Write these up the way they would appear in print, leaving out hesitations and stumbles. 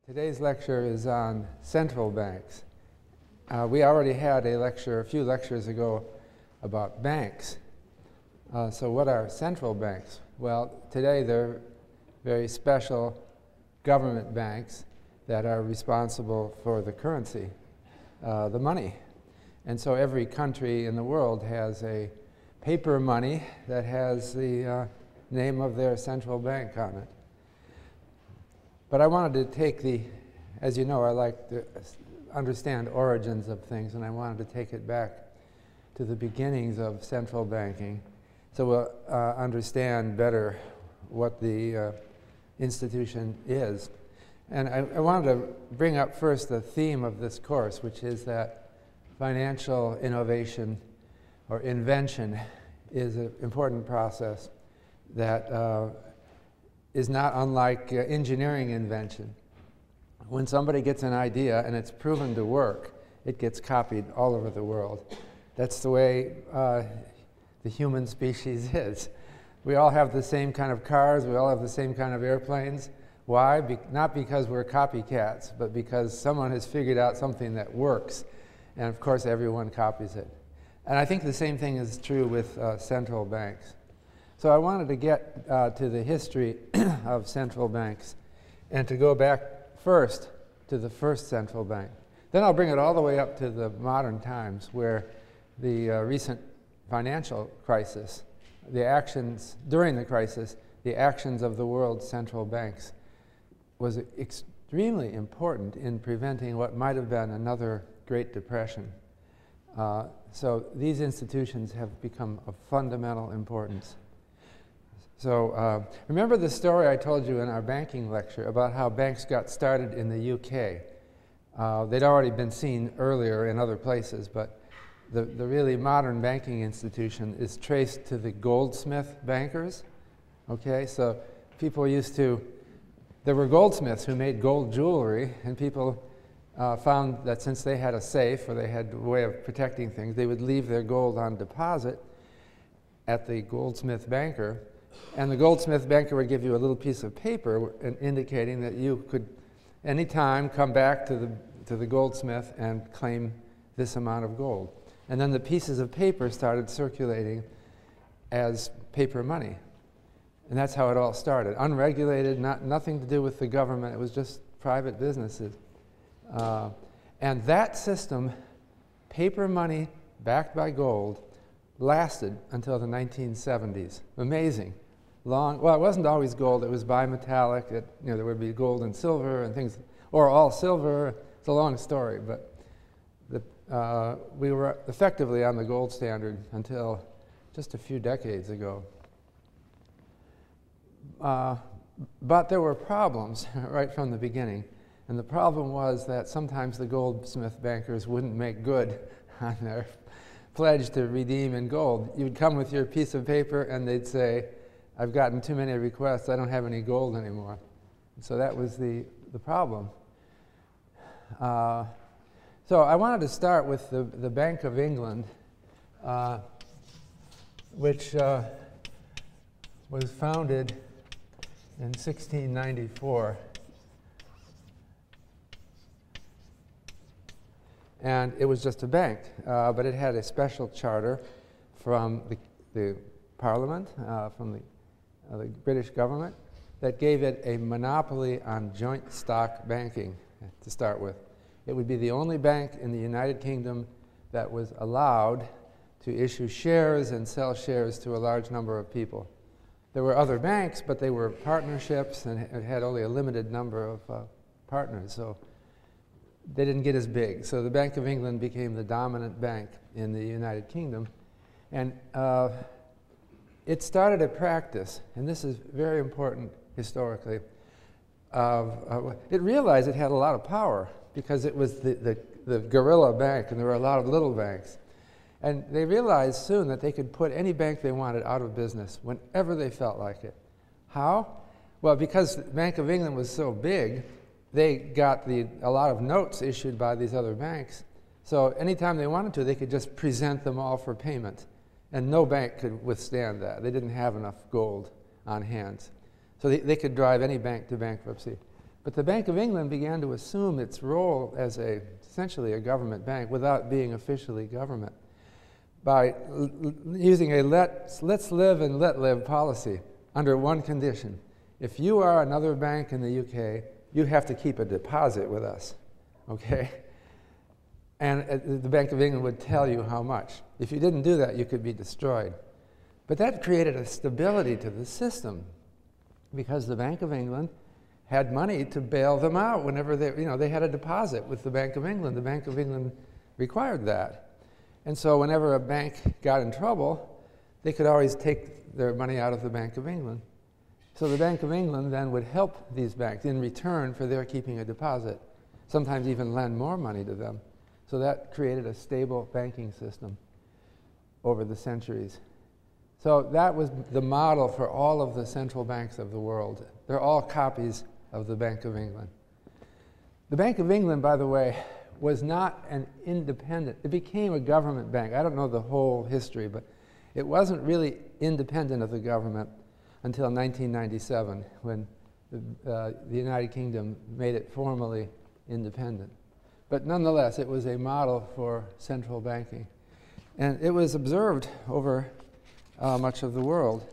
Today's lecture is on central banks. We already had a few lectures ago about banks. So what are central banks? Well, today they're very special government banks that are responsible for the currency, the money. And so every country in the world has a paper money that has the name of their central bank on it. But I wanted to take as you know, I like to understand origins of things, and I wanted to take it back to the beginnings of central banking so we'll understand better what the institution is. And I wanted to bring up first the theme of this course, which is that financial innovation or invention is an important process that is not unlike engineering invention. When somebody gets an idea and it's proven to work, it gets copied all over the world. That's the way the human species is. We all have the same kind of cars, we all have the same kind of airplanes. Why? Not because we're copycats, but because someone has figured out something that works. And of course, everyone copies it. And I think the same thing is true with central banks. So I wanted to get to the history of central banks and to go back first to the first central bank. Then I'll bring it all the way up to the modern times where the recent financial crisis, during the crisis, the actions of the world's central banks was extremely important in preventing what might have been another Great Depression. So these institutions have become of fundamental importance. So remember the story I told you in our banking lecture about how banks got started in the UK. They'd already been seen earlier in other places, but the really modern banking institution is traced to the Goldsmith bankers. Okay, so there were goldsmiths who made gold jewelry, and people found that since they had a safe or they had a way of protecting things, they would leave their gold on deposit at the goldsmith banker. And the goldsmith banker would give you a little piece of paper indicating that you could anytime come back to the goldsmith and claim this amount of gold. And then the pieces of paper started circulating as paper money. And that's how it all started. Unregulated, nothing to do with the government. It was just private businesses. And that system, paper money backed by gold, lasted until the 1970s. Amazing. Well, it wasn't always gold. It was bimetallic. There would be gold and silver and things, or all silver. It's a long story, but we were effectively on the gold standard until just a few decades ago. But there were problems right from the beginning. And the problem was that sometimes the goldsmith bankers wouldn't make good on their pledge to redeem in gold. You'd come with your piece of paper and they'd say, I've gotten too many requests, I don't have any gold anymore. And so that was the problem. So I wanted to start with the Bank of England, which was founded in 1694. And it was just a bank, but it had a special charter from the Parliament, from the British government, that gave it a monopoly on joint stock banking to start with. It would be the only bank in the United Kingdom that was allowed to issue shares and sell shares to a large number of people. There were other banks, but they were partnerships and it had only a limited number of partners. So they didn't get as big. So the Bank of England became the dominant bank in the United Kingdom. And it started a practice, and this is very important historically, it realized it had a lot of power because it was the guerrilla bank, and there were a lot of little banks. And they realized soon that they could put any bank they wanted out of business whenever they felt like it. How? Well, because the Bank of England was so big, they got a lot of notes issued by these other banks. So anytime they wanted to, they could just present them all for payment. And no bank could withstand that. They didn't have enough gold on hand. So they could drive any bank to bankruptcy. But the Bank of England began to assume its role as essentially a government bank without being officially government by using a let's live and let live policy under one condition. If you are another bank in the UK, you have to keep a deposit with us, okay? And the Bank of England would tell you how much. If you didn't do that, you could be destroyed. But that created a stability to the system because the Bank of England had money to bail them out whenever they had a deposit with the Bank of England. The Bank of England required that. And so whenever a bank got in trouble, they could always take their money out of the Bank of England. So the Bank of England then would help these banks in return for their keeping a deposit, sometimes even lend more money to them. So that created a stable banking system over the centuries. So that was the model for all of the central banks of the world. They're all copies of the Bank of England. The Bank of England, by the way, was not an independent. It became a government bank. I don't know the whole history, but it wasn't really independent of the government until 1997, when the United Kingdom made it formally independent. But nonetheless, it was a model for central banking. And it was observed over much of the world.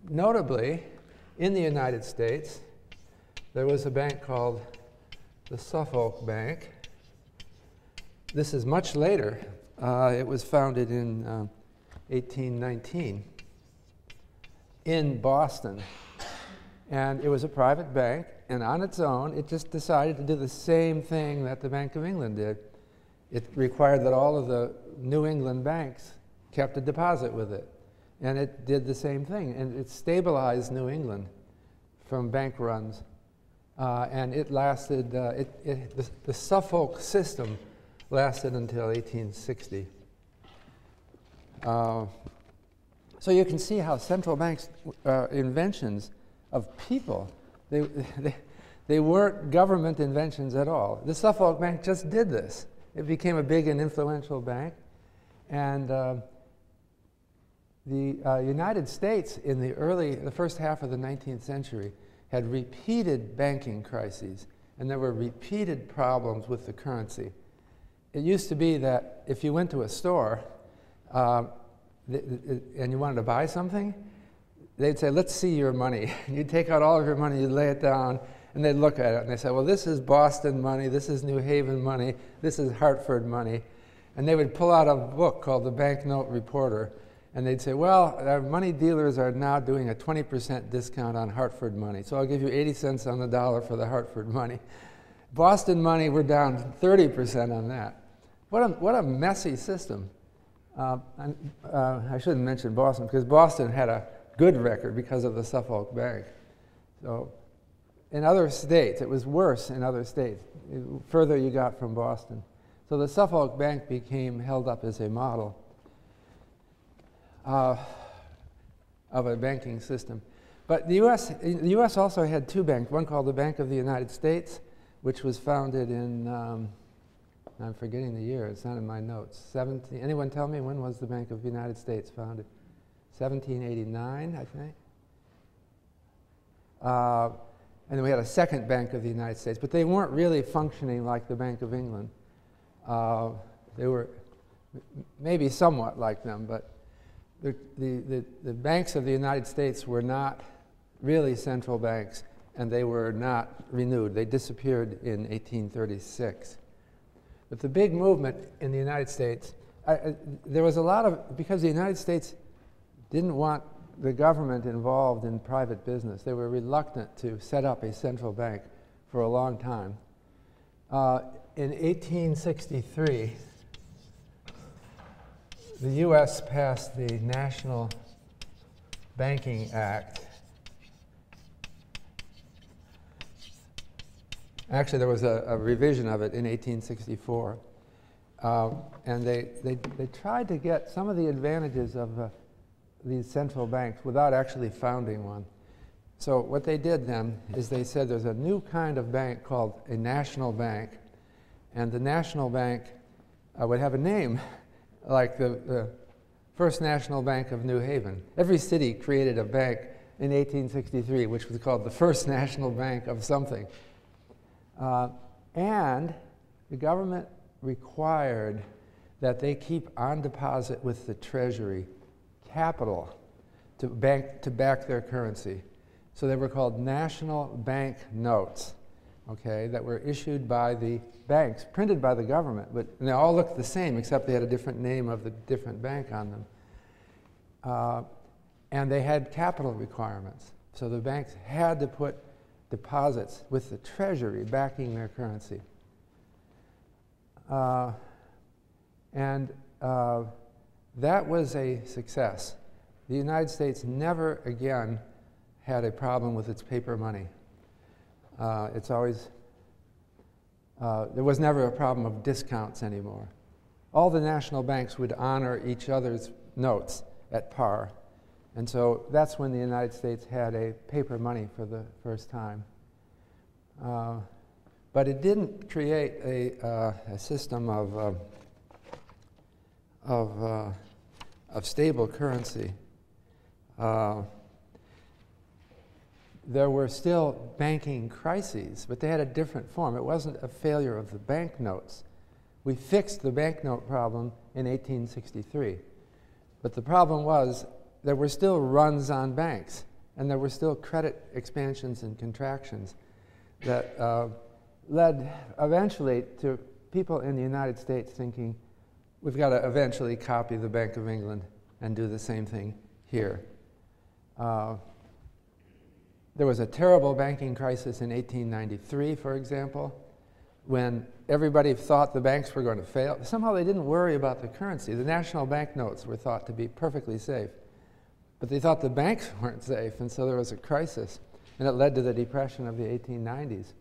Notably, in the United States, there was a bank called the Suffolk Bank. This is much later. It was founded in 1819 in Boston. And it was a private bank, and on its own, it just decided to do the same thing that the Bank of England did. It required that all of the New England banks kept a deposit with it. And it did the same thing. And it stabilized New England from bank runs. And it lasted, the Suffolk System lasted until 1860. So you can see how central banks inventions of people, they weren't government inventions at all. The Suffolk Bank just did this. It became a big and influential bank. And the United States in the first half of the 19th century had repeated banking crises, and there were repeated problems with the currency. It used to be that if you went to a store and you wanted to buy something, they'd say, let's see your money. You'd take out all of your money, you'd lay it down, and they'd look at it, and they'd say, well, this is Boston money, this is New Haven money, this is Hartford money. And they would pull out a book called the Banknote Reporter, and they'd say, well, our money dealers are now doing a 20% discount on Hartford money, so I'll give you 80 cents on the dollar for the Hartford money. Boston money, we're down 30% on that. What a messy system. I shouldn't mention Boston, because Boston had a good record because of the Suffolk Bank. So in other states, it was worse in other states, the further you got from Boston. So the Suffolk Bank became held up as a model of a banking system. But the US also had two banks, one called the Bank of the United States, which was founded in, I'm forgetting the year, it's not in my notes. Anyone tell me when was the Bank of the United States founded? 1789, I think. And then we had a second Bank of the United States, but they weren't really functioning like the Bank of England. They were maybe somewhat like them, but the banks of the United States were not really central banks, and they were not renewed. They disappeared in 1836. But the big movement in the United States, there was a lot of, because the United States didn't want the government involved in private business. They were reluctant to set up a central bank for a long time. In 1863, the US passed the National Banking Act. Actually, there was a revision of it in 1864. And they tried to get some of the advantages of these central banks without actually founding one. So what they did then is they said there's a new kind of bank called a national bank, and the national bank would have a name like the First National Bank of New Haven. Every city created a bank in 1863, which was called the first national bank of something. And the government required that they keep on deposit with the Treasury capital to back their currency. So they were called national bank notes, okay, that were issued by the banks, printed by the government, but and they all looked the same except they had a different name of the different bank on them. And they had capital requirements. So the banks had to put deposits with the Treasury backing their currency. That was a success. The United States never again had a problem with its paper money. It's always, there was never a problem of discounts anymore. All the national banks would honor each other's notes at par. And so that's when the United States had a paper money for the first time. But it didn't create a system of stable currency. There were still banking crises, but they had a different form. It wasn't a failure of the banknotes. We fixed the banknote problem in 1863. But the problem was there were still runs on banks, and there were still credit expansions and contractions that led eventually to people in the United States thinking, we've got to eventually copy the Bank of England and do the same thing here. There was a terrible banking crisis in 1893, for example, when everybody thought the banks were going to fail. Somehow they didn't worry about the currency. The national banknotes were thought to be perfectly safe. But they thought the banks weren't safe, and so there was a crisis. And it led to the Depression of the 1890s.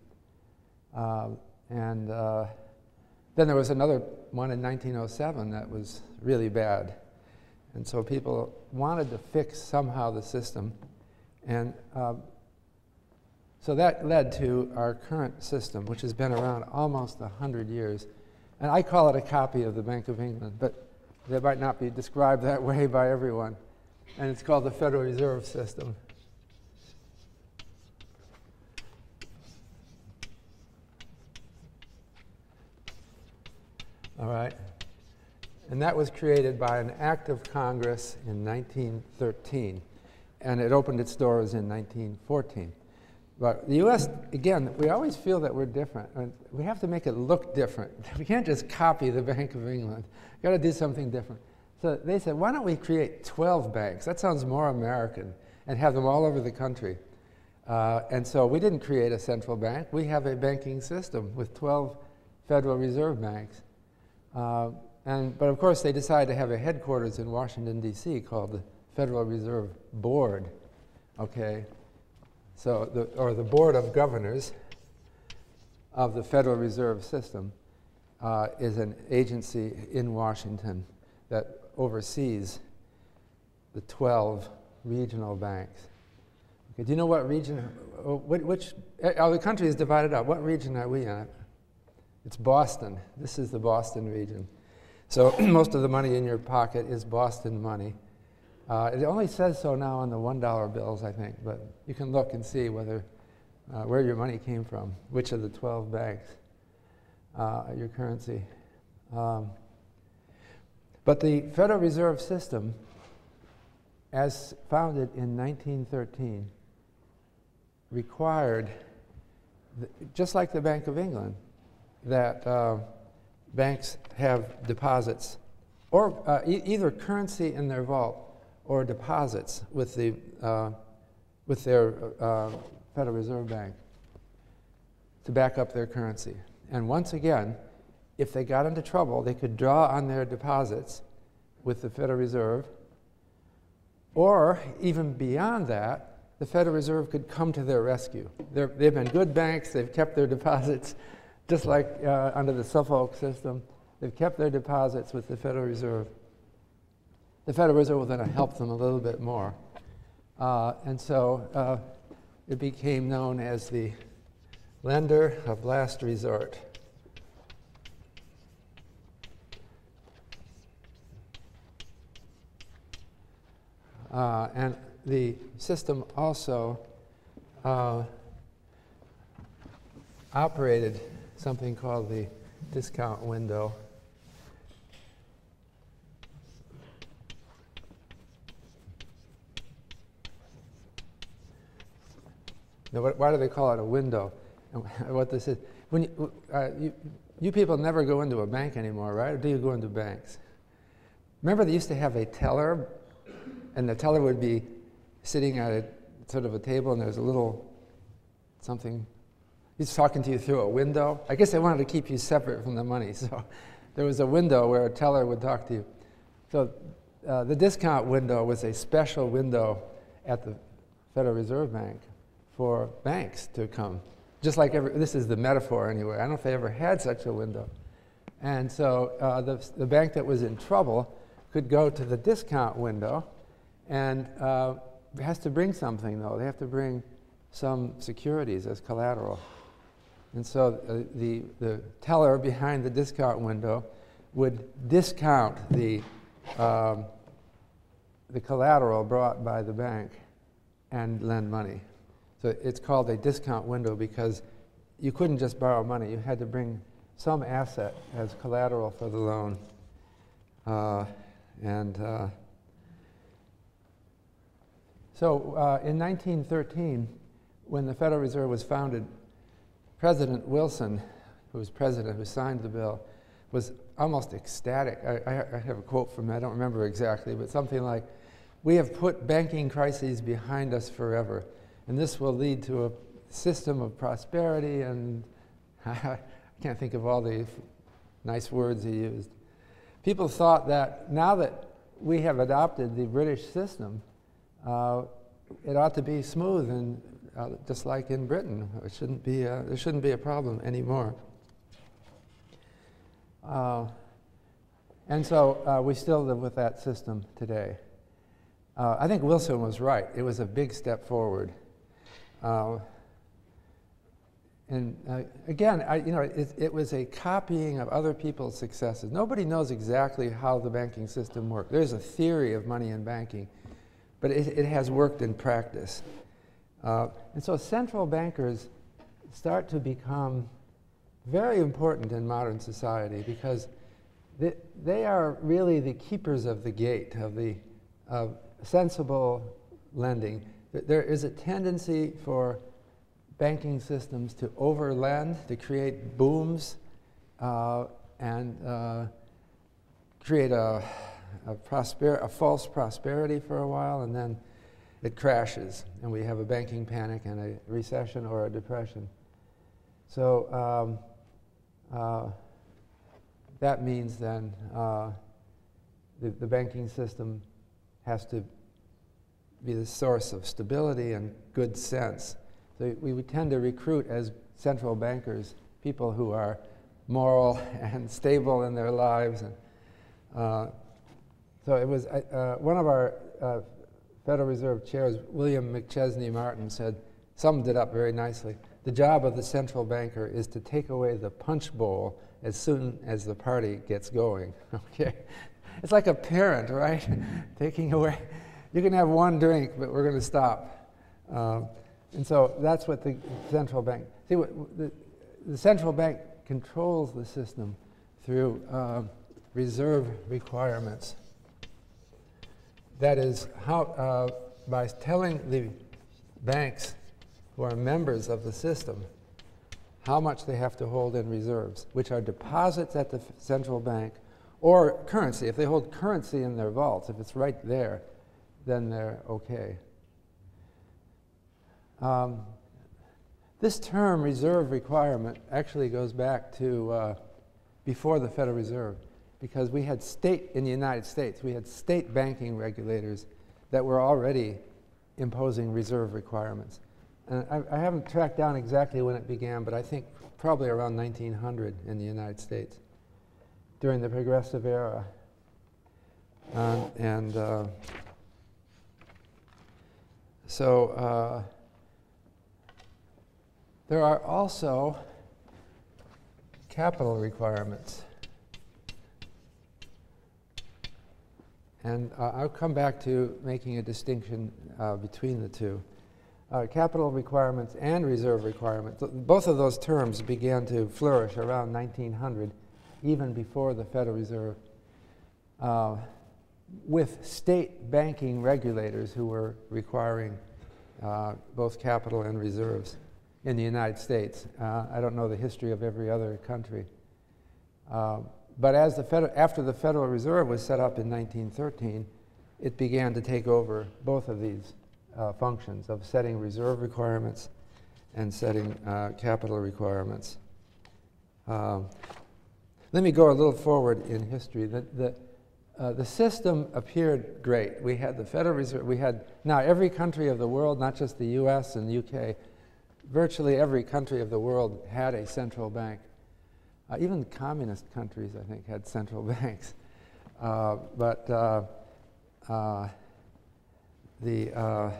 Then there was another one in 1907 that was really bad. And so people wanted to fix somehow the system. And so that led to our current system, which has been around almost 100 years. And I call it a copy of the Bank of England, but it might not be described that way by everyone. And it's called the Federal Reserve System. All right. And that was created by an act of Congress in 1913. And it opened its doors in 1914. But the U.S., again, we always feel that we're different. And we have to make it look different. We can't just copy the Bank of England. We've got to do something different. So they said, why don't we create 12 banks? That sounds more American, and have them all over the country. And so we didn't create a central bank. We have a banking system with 12 Federal Reserve banks. But of course, they decided to have a headquarters in Washington, D.C. called the Federal Reserve Board. Okay. So, the Board of Governors of the Federal Reserve System is an agency in Washington that oversees the 12 regional banks. Okay, do you know what region, the country is divided up. What region are we in? It's Boston. This is the Boston region. So most of the money in your pocket is Boston money. It only says so now on the $1 bills, I think, but you can look and see whether where your money came from, which of the 12 banks, your currency. But the Federal Reserve System, as founded in 1913, required, just like the Bank of England, that banks have deposits, or either currency in their vault or deposits with their Federal Reserve Bank to back up their currency. And once again, if they got into trouble, they could draw on their deposits with the Federal Reserve, or even beyond that, the Federal Reserve could come to their rescue. They've been good banks. They've kept their deposits, just like under the Suffolk System. They've kept their deposits with the Federal Reserve. The Federal Reserve will then help them a little bit more. And so it became known as the lender of last resort. And the system also operated something called the discount window. Now, why do they call it a window? What this is, when you people never go into a bank anymore, right? Or do you go into banks? Remember they used to have a teller, and the teller would be sitting at a sort of a table, and there's a little something. He's talking to you through a window. I guess they wanted to keep you separate from the money, so there was a window where a teller would talk to you. So the discount window was a special window at the Federal Reserve Bank for banks to come. Just like this is the metaphor anyway. I don't know if they ever had such a window. And so the bank that was in trouble could go to the discount window, and has to bring something, though. They have to bring some securities as collateral. And so the teller behind the discount window would discount the collateral brought by the bank and lend money. So it's called a discount window because you couldn't just borrow money. You had to bring some asset as collateral for the loan. So in 1913, when the Federal Reserve was founded, President Wilson, who was president, who signed the bill, was almost ecstatic. I have a quote from him, I don't remember exactly, but something like, "We have put banking crises behind us forever, and this will lead to a system of prosperity," and I can't think of all the nice words he used. People thought that now that we have adopted the British system, it ought to be smooth and just like in Britain. It shouldn't be there shouldn't be a problem anymore. And so we still live with that system today. I think Wilson was right. It was a big step forward. Again, it was a copying of other people's successes. Nobody knows exactly how the banking system works. There's a theory of money in banking, but it has worked in practice. And so central bankers start to become very important in modern society because they are really the keepers of the gate of sensible lending. There is a tendency for banking systems to overlend, to create booms, and create a false prosperity for a while, and then it crashes, and we have a banking panic and a recession or a depression. So that means then the banking system has to be the source of stability and good sense. So we would tend to recruit as central bankers people who are moral and stable in their lives. And so it was one of our Federal Reserve chairs, William McChesney Martin, summed it up very nicely. The job of the central banker is to take away the punch bowl as soon as the party gets going. Okay, it's like a parent, right? Taking away. You can have one drink, but we're going to stop. And so that's what the central bank. See, the central bank controls the system through reserve requirements. That is, how by telling the banks who are members of the system how much they have to hold in reserves, which are deposits at the central bank, or currency. If they hold currency in their vaults, if it's right there, then they're okay. This term, reserve requirement, actually goes back to before the Federal Reserve, because we had in the United States, we had state banking regulators that were already imposing reserve requirements. And I haven't tracked down exactly when it began, but I think probably around 1900 in the United States, during the Progressive Era. So there are also capital requirements. And I'll come back to making a distinction between the two. Capital requirements and reserve requirements, both of those terms began to flourish around 1900, even before the Federal Reserve, with state banking regulators who were requiring both capital and reserves in the United States. I don't know the history of every other country. But as after the Federal Reserve was set up in 1913, it began to take over both of these functions of setting reserve requirements and setting capital requirements. Let me go a little forward in history. The system appeared great. We had the Federal Reserve. We had now every country of the world, not just the US and the UK, virtually every country of the world had a central bank. Even communist countries, I think, had central banks. The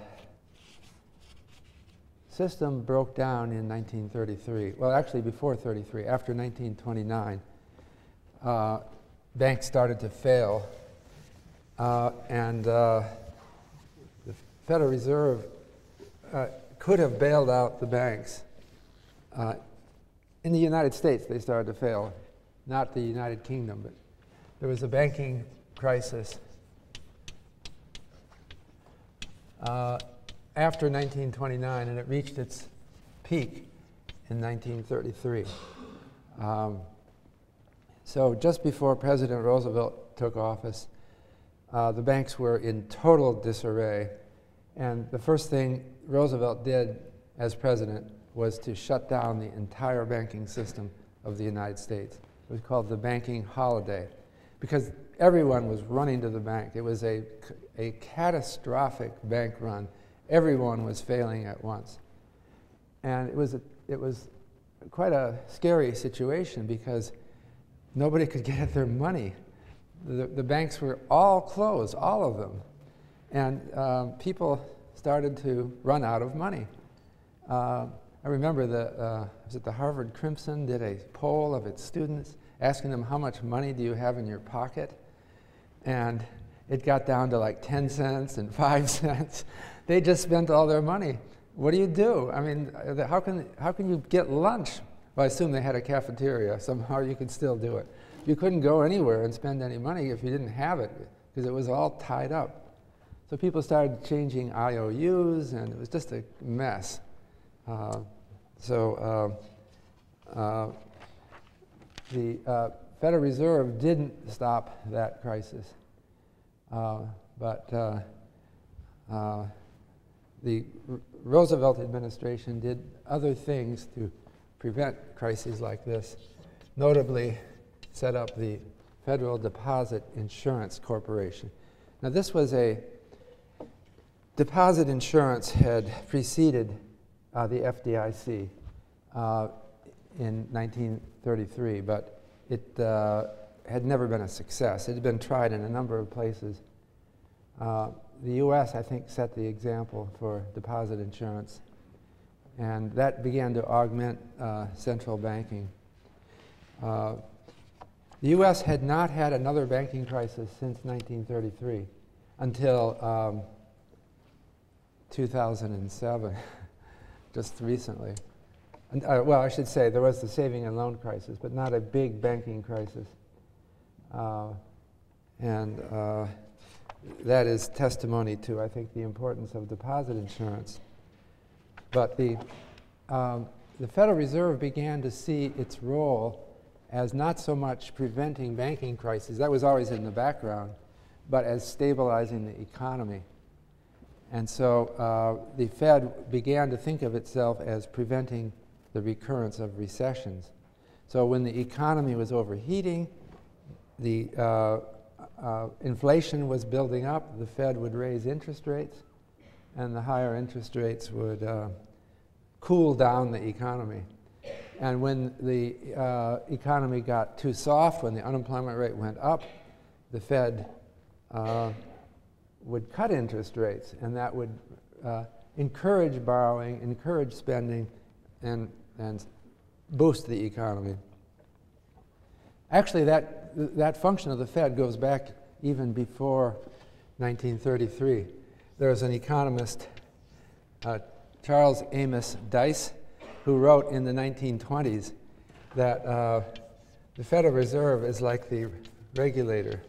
system broke down in 1933. Well, actually before 33, after 1929, banks started to fail. And the Federal Reserve could have bailed out the banks. In the United States, they started to fail, not the United Kingdom, but there was a banking crisis after 1929, and it reached its peak in 1933. So just before President Roosevelt took office, the banks were in total disarray, and the first thing Roosevelt did as president was to shut down the entire banking system of the United States. It was called the banking holiday because everyone was running to the bank. It was a catastrophic bank run. Everyone was failing at once. And it was quite a scary situation because nobody could get at their money. The banks were all closed, all of them. And people started to run out of money. I remember was it the Harvard Crimson did a poll of its students asking them how much money do you have in your pocket, and it got down to like 10 cents and 5 cents. They just spent all their money. What do you do? I mean, how can you get lunch? Well, I assume they had a cafeteria. Somehow you could still do it. You couldn't go anywhere and spend any money if you didn't have it because it was all tied up. So people started changing IOUs, and it was just a mess. The Federal Reserve didn't stop that crisis, but the Roosevelt administration did other things to prevent crises like this, notably set up the Federal Deposit Insurance Corporation. Now this was deposit insurance had preceded the FDIC in 1933, but it had never been a success. It had been tried in a number of places. The US, I think, set the example for deposit insurance, and that began to augment central banking. The US had not had another banking crisis since 1933 until 2007. Just recently. And, well, I should say there was the saving and loan crisis, but not a big banking crisis. That is testimony to, I think, the importance of deposit insurance. But the Federal Reserve began to see its role as not so much preventing banking crises, that was always in the background, but as stabilizing the economy. And so the Fed began to think of itself as preventing the recurrence of recessions. So when the economy was overheating, the inflation was building up, the Fed would raise interest rates, and the higher interest rates would cool down the economy. And when the economy got too soft, when the unemployment rate went up, the Fed would cut interest rates, and that would encourage borrowing, encourage spending, and boost the economy. Actually, that function of the Fed goes back even before 1933. There was an economist, Charles Amos Dice, who wrote in the 1920s that the Federal Reserve is like the regulator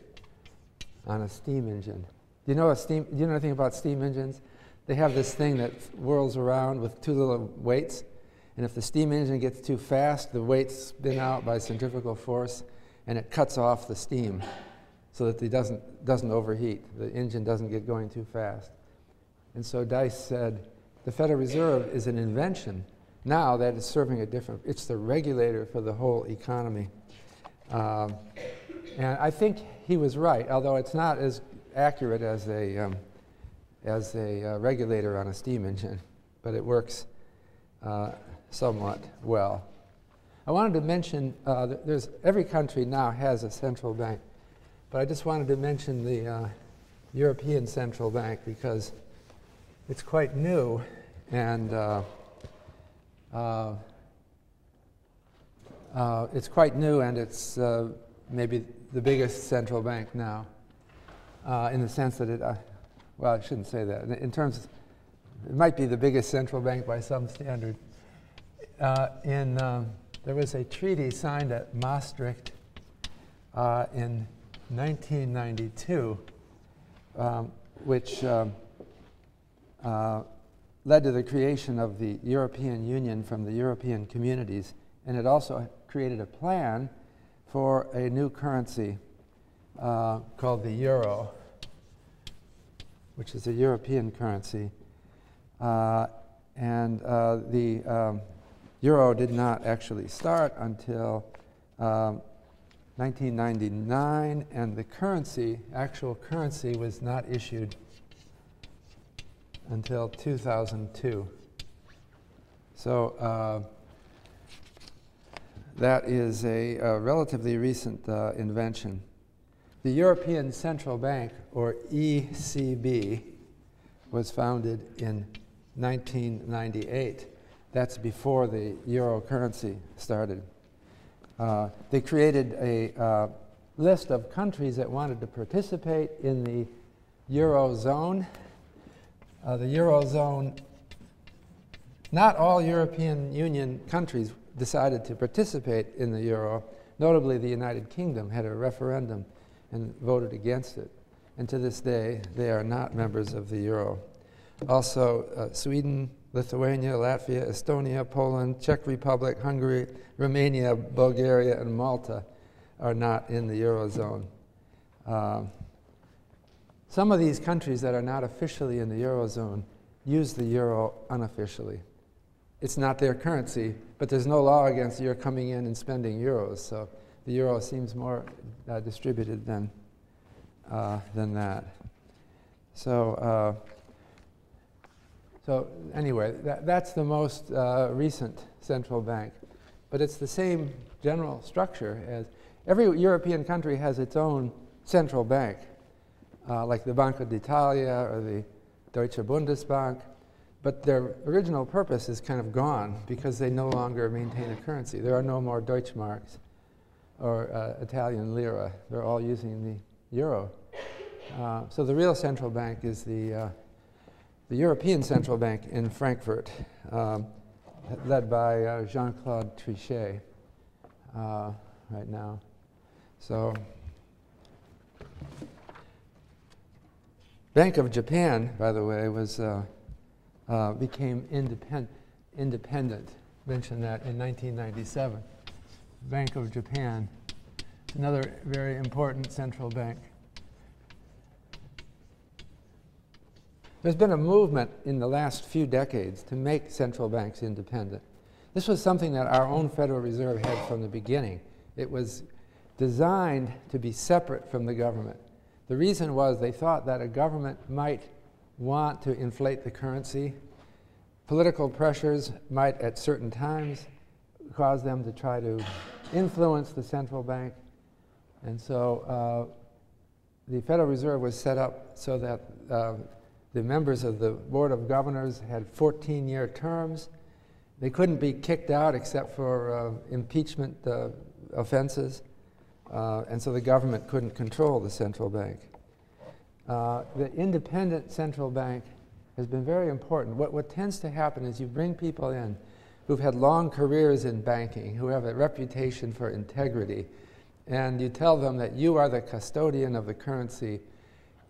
on a steam engine. Do you know anything about steam engines? They have this thing that whirls around with two little weights, and if the steam engine gets too fast, the weights spin out by centrifugal force, and it cuts off the steam so that it doesn't overheat. The engine doesn't get going too fast. And so Dice said, the Federal Reserve is an invention now that is serving a different, it's the regulator for the whole economy. And I think he was right, although it's not as accurate as a regulator on a steam engine, but it works somewhat well. I wanted to mention, every country now has a central bank, but I just wanted to mention the European Central Bank because it's quite new, and it's maybe the biggest central bank now, in the sense that well, I shouldn't say that. In terms, it might be the biggest central bank by some standard. There was a treaty signed at Maastricht in 1992, which led to the creation of the European Union from the European communities, and it also created a plan for a new currency called the euro, which is a European currency. The euro did not actually start until 1999, and the actual currency was not issued until 2002. So that is a relatively recent invention. The European Central Bank, or ECB, was founded in 1998. That's before the euro currency started. They created a list of countries that wanted to participate in the Eurozone. The Eurozone, not all European Union countries decided to participate in the euro. Notably, the United Kingdom had a referendum and voted against it. And to this day, they are not members of the euro. Also, Sweden, Lithuania, Latvia, Estonia, Poland, Czech Republic, Hungary, Romania, Bulgaria, and Malta are not in the Eurozone. Some of these countries that are not officially in the Eurozone use the euro unofficially. It's not their currency, but there's no law against your coming in and spending euros, so the euro seems more distributed than that. So anyway, that's the most recent central bank. But it's the same general structure as every European country has its own central bank, like the Banco d'Italia or the Deutsche Bundesbank. But their original purpose is kind of gone because they no longer maintain a currency. There are no more Deutschmarks or Italian lira. They're all using the euro. So the real central bank is the European Central Bank in Frankfurt, led by Jean-Claude Trichet right now. So Bank of Japan, by the way, became independent. Mentioned that in 1997. Bank of Japan, another very important central bank. There's been a movement in the last few decades to make central banks independent. This was something that our own Federal Reserve had from the beginning. It was designed to be separate from the government. The reason was they thought that a government might want to inflate the currency. Political pressures might at certain times cause them to try to influence the central bank. And so the Federal Reserve was set up so that the members of the Board of Governors had 14-year terms. They couldn't be kicked out except for impeachment offenses. And so the government couldn't control the central bank. The independent central bank has been very important. What tends to happen is you bring people in who've had long careers in banking, who have a reputation for integrity, and you tell them that you are the custodian of the currency.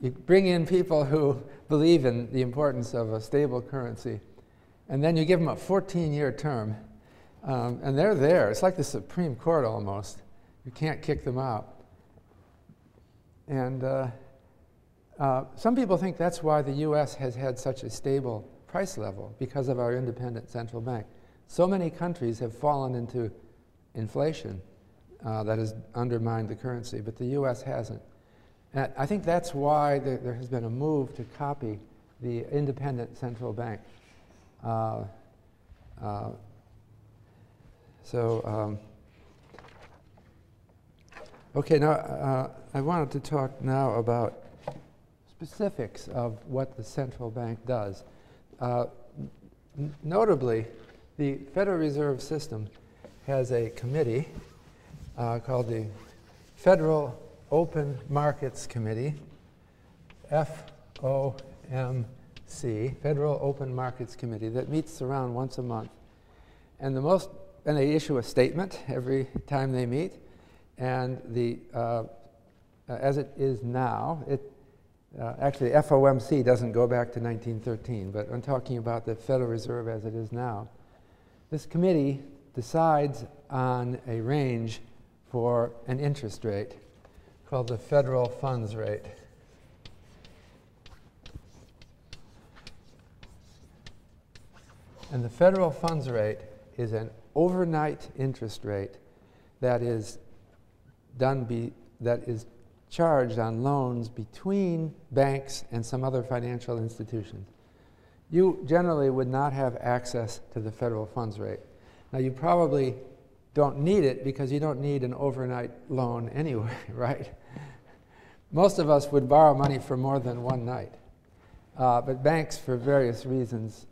You bring in people who believe in the importance of a stable currency, and then you give them a 14-year term, and they're there. It's like the Supreme Court almost. You can't kick them out. And some people think that's why the US has had such a stable price level, because of our independent central bank. So many countries have fallen into inflation that has undermined the currency, but the US hasn't. And I think that's why there has been a move to copy the independent central bank. Okay, now I wanted to talk now about specifics of what the central bank does. Notably, the Federal Reserve System has a committee called the Federal Open Markets Committee, FOMC, Federal Open Markets Committee, that meets around once a month. And they issue a statement every time they meet. And as it is now, actually FOMC doesn't go back to 1913, but I'm talking about the Federal Reserve as it is now. This committee decides on a range for an interest rate called the federal funds rate. And the federal funds rate is an overnight interest rate that is charged on loans between banks and some other financial institutions. You generally would not have access to the federal funds rate. Now, you probably don't need it because you don't need an overnight loan anyway, right? Most of us would borrow money for more than one night. But banks, for various reasons,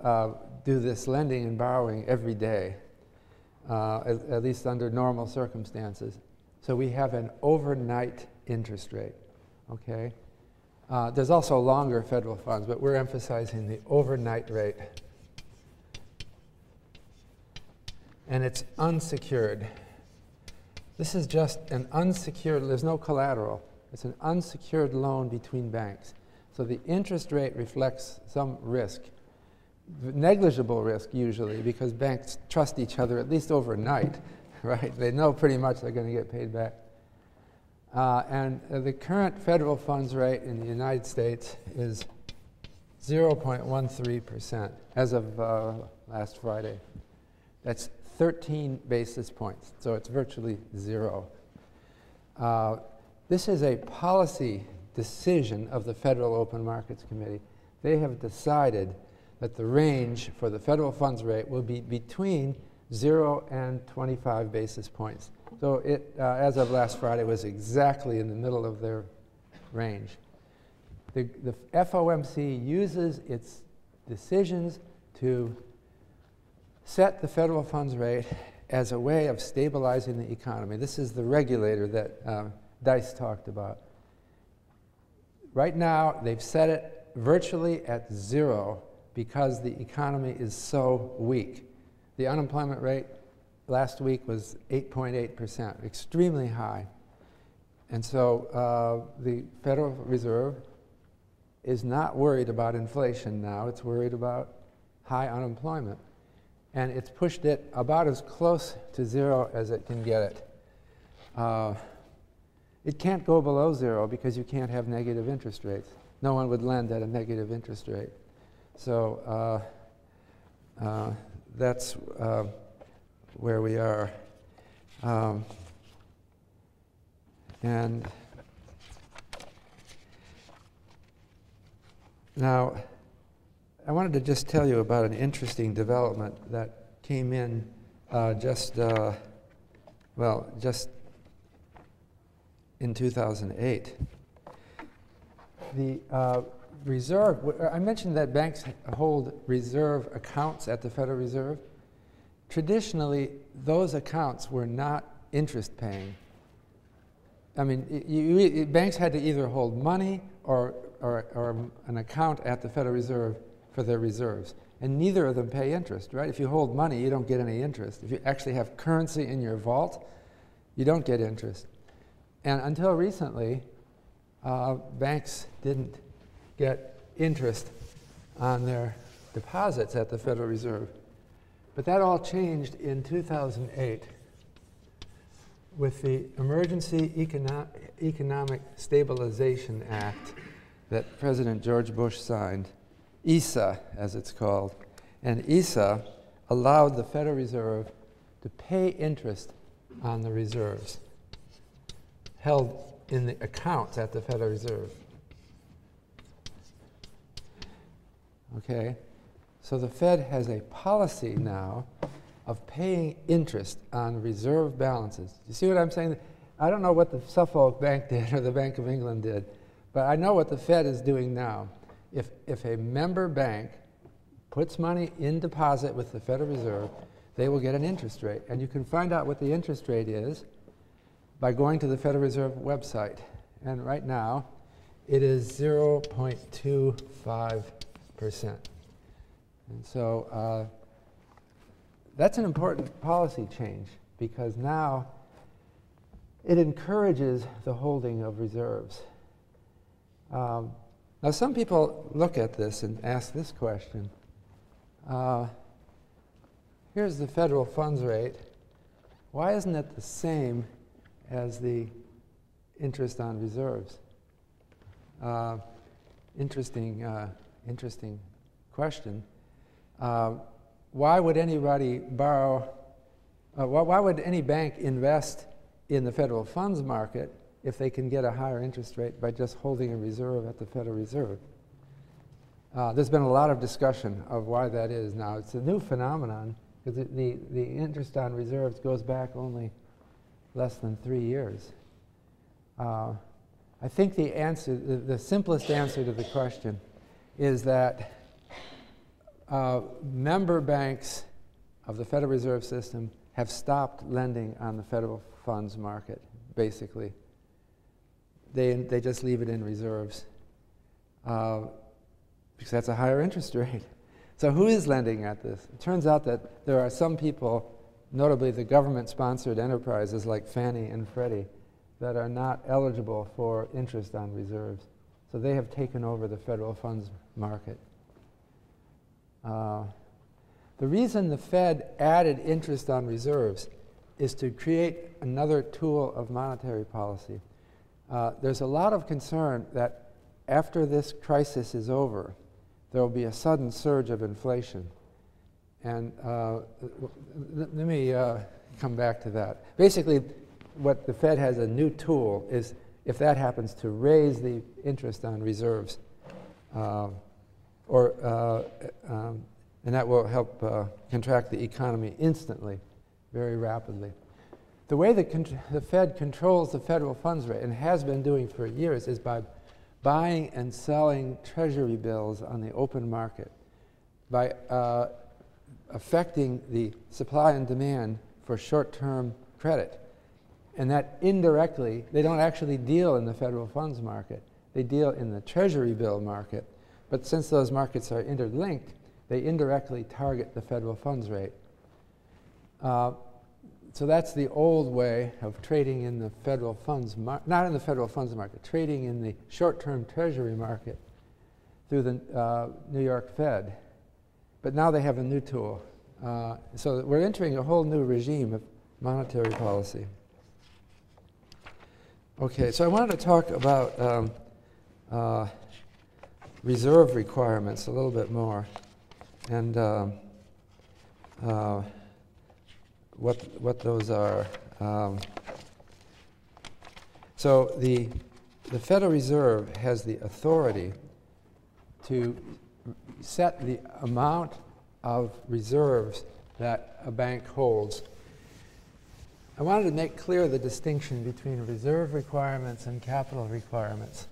do this lending and borrowing every day, at least under normal circumstances. So we have an overnight interest rate, okay? There's also longer federal funds, but we're emphasizing the overnight rate. And it's unsecured. This is just an unsecured, there's no collateral. It's an unsecured loan between banks. So the interest rate reflects some risk, negligible risk usually, because banks trust each other at least overnight, right? They know pretty much they're going to get paid back. And the current federal funds rate in the United States is 0.13% as of last Friday. That's 13 basis points, so it's virtually zero. This is a policy decision of the Federal Open Markets Committee. They have decided that the range for the federal funds rate will be between 0 and 25 basis points. So it, as of last Friday, was exactly in the middle of their range. The FOMC uses its decisions to set the federal funds rate as a way of stabilizing the economy. This is the regulator that Dice talked about. Right now, they've set it virtually at 0 because the economy is so weak. The unemployment rate last week was 8.8%, extremely high. And so the Federal Reserve is not worried about inflation now. It's worried about high unemployment. And it's pushed it about as close to 0 as it can get it. It can't go below 0 because you can't have negative interest rates. No one would lend at a negative interest rate. So that's where we are. And now, I wanted to just tell you about an interesting development that came in just in 2008. The reserve, I mentioned that banks hold reserve accounts at the Federal Reserve. Traditionally, those accounts were not interest paying. I mean, banks had to either hold money or an account at the Federal Reserve for their reserves. And neither of them pay interest, right? If you hold money, you don't get any interest. If you actually have currency in your vault, you don't get interest. And until recently, banks didn't get interest on their deposits at the Federal Reserve. But that all changed in 2008 with the Emergency Economic Stabilization Act that President George Bush signed, ESA as it's called. And ESA allowed the Federal Reserve to pay interest on the reserves held in the accounts at the Federal Reserve. Okay, so the Fed has a policy now of paying interest on reserve balances. You see what I'm saying? I don't know what the Suffolk Bank did or the Bank of England did, but I know what the Fed is doing now. If a member bank puts money in deposit with the Federal Reserve, they will get an interest rate. And you can find out what the interest rate is by going to the Federal Reserve website. And right now, it is 0.25%. And so that's an important policy change, because now it encourages the holding of reserves. Now, some people look at this and ask this question. Here's the federal funds rate. Why isn't it the same as the interest on reserves? Interesting question. Why would anybody borrow? Why would any bank invest in the federal funds market if they can get a higher interest rate by just holding a reserve at the Federal Reserve? There's been a lot of discussion of why that is now. It's a new phenomenon, because the interest on reserves goes back only less than 3 years. I think the answer, the simplest answer to the question is that member banks of the Federal Reserve System have stopped lending on the federal funds market, basically. They just leave it in reserves because that's a higher interest rate. So who is lending at this? It turns out that there are some people, notably the government-sponsored enterprises like Fannie and Freddie, that are not eligible for interest on reserves. So they have taken over the federal funds market. The reason the Fed added interest on reserves is to create another tool of monetary policy. There's a lot of concern that after this crisis is over, there will be a sudden surge of inflation. And let me come back to that. Basically, what the Fed has a new tool is, if that happens, to raise the interest on reserves. And that will help contract the economy instantly, very rapidly. The way the Fed controls the federal funds rate, and has been doing for years, is by buying and selling treasury bills on the open market, by affecting the supply and demand for short-term credit. And that indirectly, they don't actually deal in the federal funds market. They deal in the treasury bill market. But since those markets are interlinked, they indirectly target the federal funds rate. So that's the old way of trading in the federal funds market, not in the federal funds market, trading in the short-term treasury market through the New York Fed. But now they have a new tool. So we're entering a whole new regime of monetary policy. Okay, so I wanted to talk about reserve requirements a little bit more, and what those are. So the Federal Reserve has the authority to set the amount of reserves that a bank holds. I wanted to make clear the distinction between reserve requirements and capital requirements.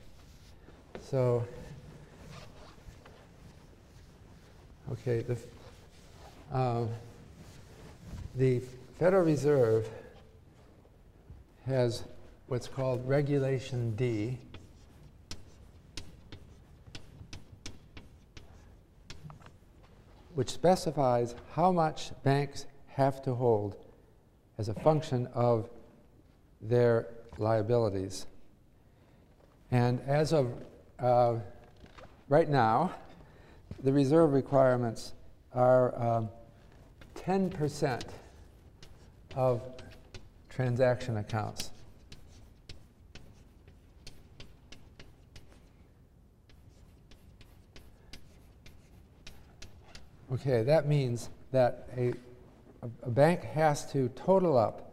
So, okay, the Federal Reserve has what's called Regulation D, which specifies how much banks have to hold as a function of their liabilities. And as of right now, the reserve requirements are 10% of transaction accounts. Okay, that means that a bank has to total up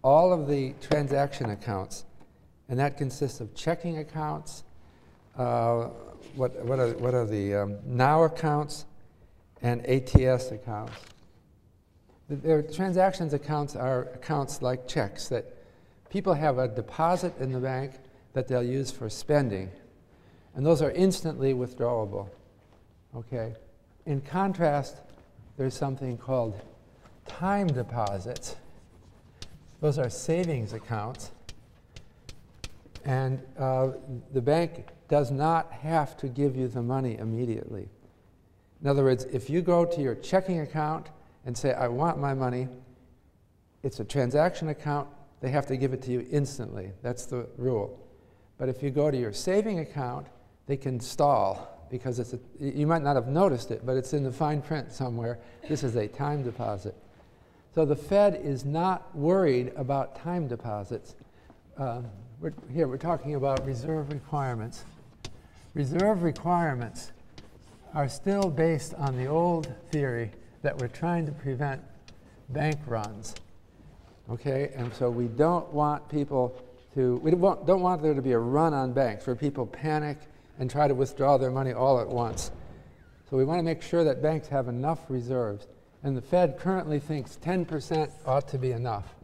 all of the transaction accounts, and that consists of checking accounts, what are the now accounts, and ATS accounts. Their transactions accounts are accounts like checks that people have a deposit in the bank that they'll use for spending, and those are instantly withdrawable. Okay. In contrast, there's something called time deposits. Those are savings accounts, and the bank does not have to give you the money immediately. In other words, if you go to your checking account and say, I want my money, it's a transaction account, they have to give it to you instantly. That's the rule. But if you go to your saving account, they can stall, because it's you might not have noticed it, but it's in the fine print somewhere. This is a time deposit. So the Fed is not worried about time deposits. We're talking about reserve requirements. Reserve requirements are still based on the old theory that we're trying to prevent bank runs. Okay, and so we don't want people to, don't want there to be a run on banks where people panic and try to withdraw their money all at once. So we want to make sure that banks have enough reserves. And the Fed currently thinks 10% ought to be enough.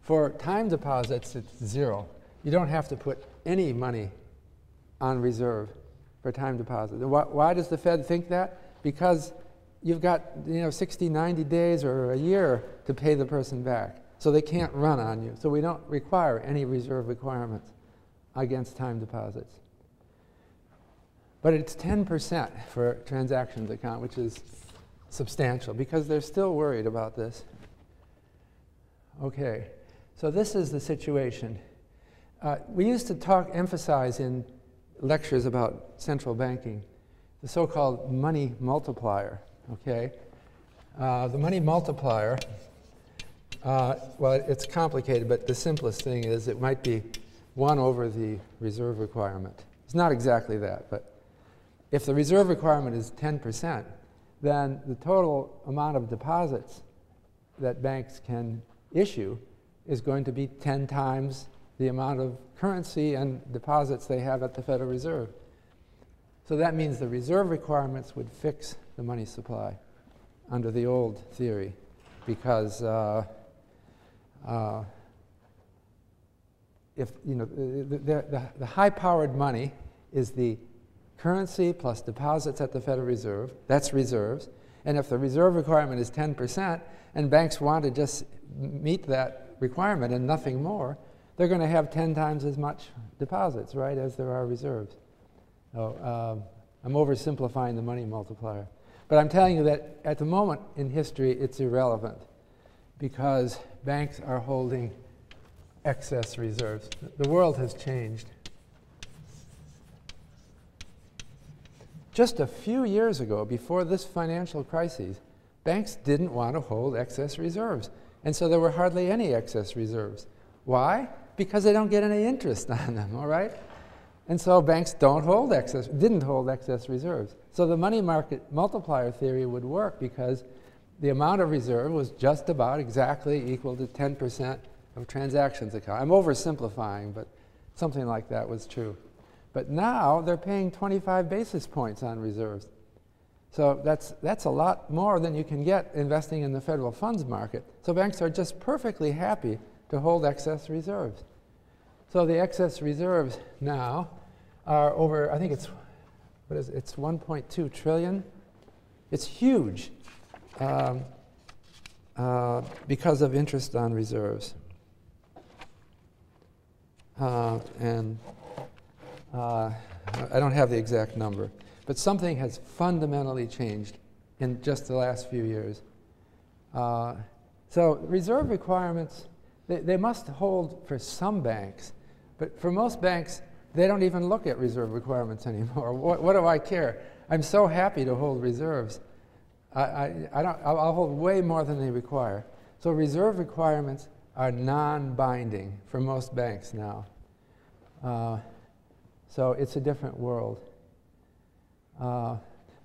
For time deposits, it's 0. You don't have to put any money on reserve for time deposits. Why does the Fed think that? Because you've got 60, 90 days or a year to pay the person back. So they can't run on you. So we don't require any reserve requirements against time deposits. But it's 10% for a transactions account, which is substantial, because they're still worried about this. Okay, so this is the situation. We used to emphasize in lectures about central banking the so-called money multiplier. Okay, the money multiplier. Well, it's complicated, but the simplest thing is it might be 1 over the reserve requirement. It's not exactly that, but if the reserve requirement is 10%, then the total amount of deposits that banks can issue is going to be 10 times the amount of currency and deposits they have at the Federal Reserve. So that means the reserve requirements would fix the money supply under the old theory, because if the high-powered money is the currency plus deposits at the Federal Reserve, that's reserves. And if the reserve requirement is 10% and banks want to just meet that requirement and nothing more, they're going to have 10 times as much deposits, right, as there are reserves. So I'm oversimplifying the money multiplier. But I'm telling you that at the moment in history, it's irrelevant, because banks are holding excess reserves. The world has changed. Just a few years ago, before this financial crisis, banks didn't want to hold excess reserves. And so there were hardly any excess reserves. Why? Because they don't get any interest on them, all right? And so banks didn't hold excess reserves. So the money market multiplier theory would work, because the amount of reserve was just about exactly equal to 10% of transactions account. I'm oversimplifying, but something like that was true. But now they're paying 25 basis points on reserves. So that's a lot more than you can get investing in the federal funds market. So banks are just perfectly happy to hold excess reserves. So the excess reserves now are over, I think it's 1.2 trillion. It's huge because of interest on reserves. and I don't have the exact number, but something has fundamentally changed in just the last few years. So reserve requirements, they must hold for some banks, but for most banks, they don't even look at reserve requirements anymore. What do I care? I'm so happy to hold reserves. I'll hold way more than they require. So reserve requirements are non-binding for most banks now. So it's a different world.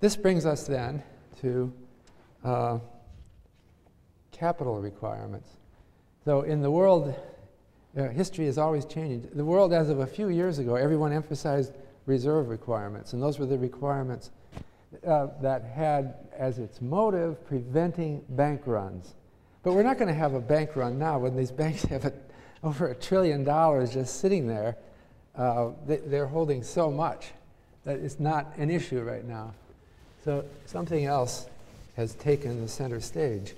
This brings us then to capital requirements. So in the world, history is always changing. The world, as of a few years ago, everyone emphasized reserve requirements, and those were the requirements that had as its motive preventing bank runs. But we're not going to have a bank run now when these banks have over $1 trillion just sitting there. They're holding so much that it's not an issue right now. So something else has taken the center stage,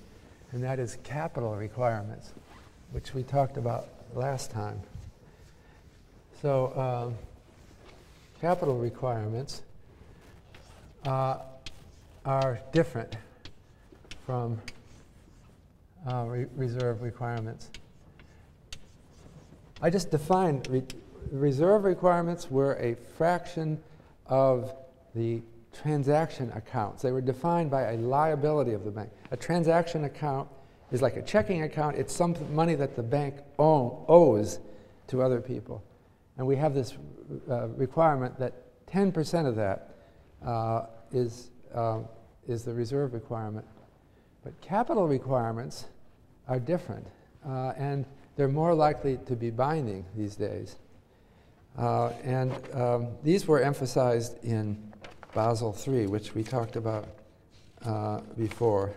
and that is capital requirements, which we talked about last time. So capital requirements are different from reserve requirements. I just defined reserve requirements were a fraction of the transaction accounts. They were defined by a liability of the bank. A transaction account is like a checking account. It's some money that the bank owes to other people. And we have this requirement that 10% of that is the reserve requirement. But capital requirements are different, and they're more likely to be binding these days. These were emphasized in Basel III, which we talked about before.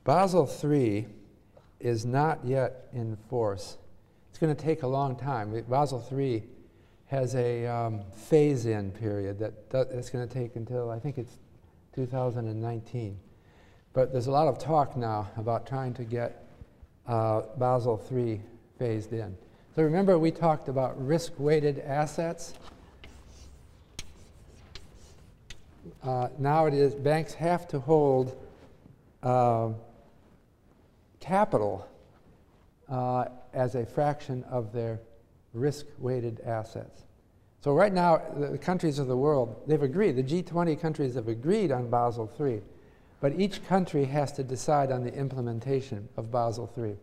Basel III is not yet in force. It's going to take a long time. Basel III has a phase-in period that's going to take until, I think it's 2019. But there's a lot of talk now about trying to get Basel III phased in. So remember we talked about risk-weighted assets. Now it is banks have to hold capital as a fraction of their risk-weighted assets. So right now, the countries of the world, they've agreed, the G20 countries have agreed on Basel III, but each country has to decide on the implementation of Basel III.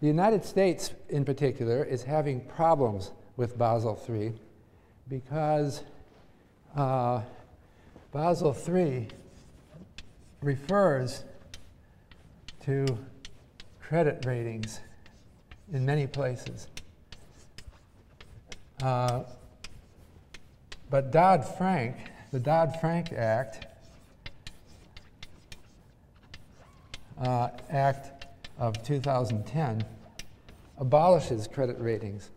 The United States, in particular, is having problems with Basel III because Basel III refers to credit ratings in many places. But Dodd-Frank, the Dodd-Frank Act, Act of 2010, abolishes credit ratings.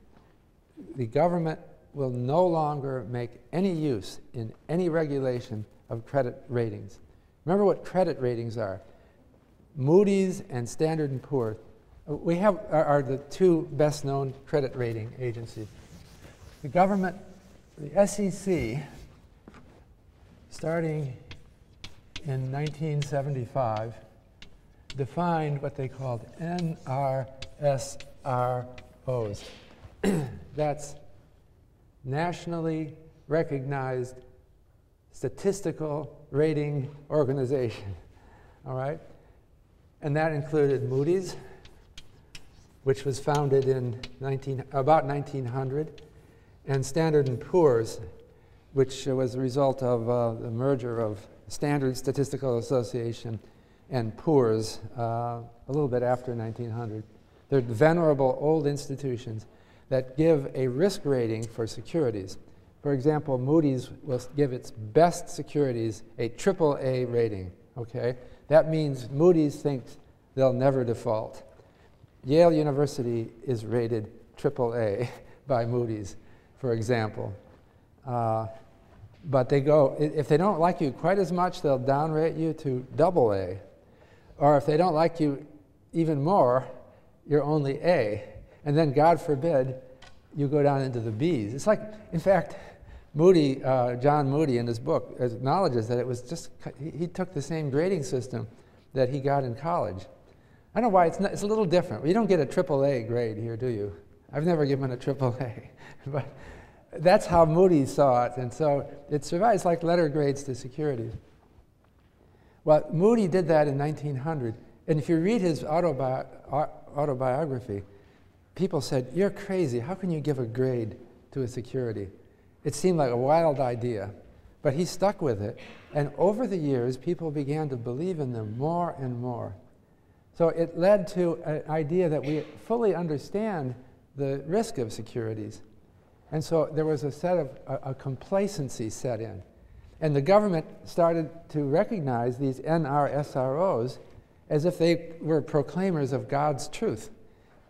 The government will no longer make any use in any regulation of credit ratings. Remember what credit ratings are. Moody's and Standard & Poor's are the two best-known credit rating agencies. The government, the SEC, starting in 1975, defined what they called NRSROs. That's nationally recognized statistical rating organization, all right? And that included Moody's, which was founded in about 1900, and Standard & Poor's, which was a result of the merger of Standard Statistical Association and Poor's a little bit after 1900. They're venerable old institutions that give a risk rating for securities. For example, Moody's will give its best securities a AAA rating, okay? That means Moody's thinks they'll never default. Yale University is rated AAA by Moody's, for example. But they go, if they don't like you quite as much, they'll downrate you to AA. Or if they don't like you even more, you're only A. And then, God forbid, you go down into the Bs. It's like, in fact, Moody, John Moody, in his book, acknowledges that it was just, he took the same grading system that he got in college. I don't know why, it's a little different. You don't get a AAA grade here, do you? I've never given a AAA. But that's how Moody saw it, and so it survives like letter grades to securities. Well, Moody did that in 1900, and if you read his autobiography, people said, "You're crazy. How can you give a grade to a security?" It seemed like a wild idea, but he stuck with it, and over the years, people began to believe in them more and more. So it led to an idea that we fully understand the risk of securities. And so there was a complacency set in. And the government started to recognize these NRSROs as if they were proclaimers of God's truth.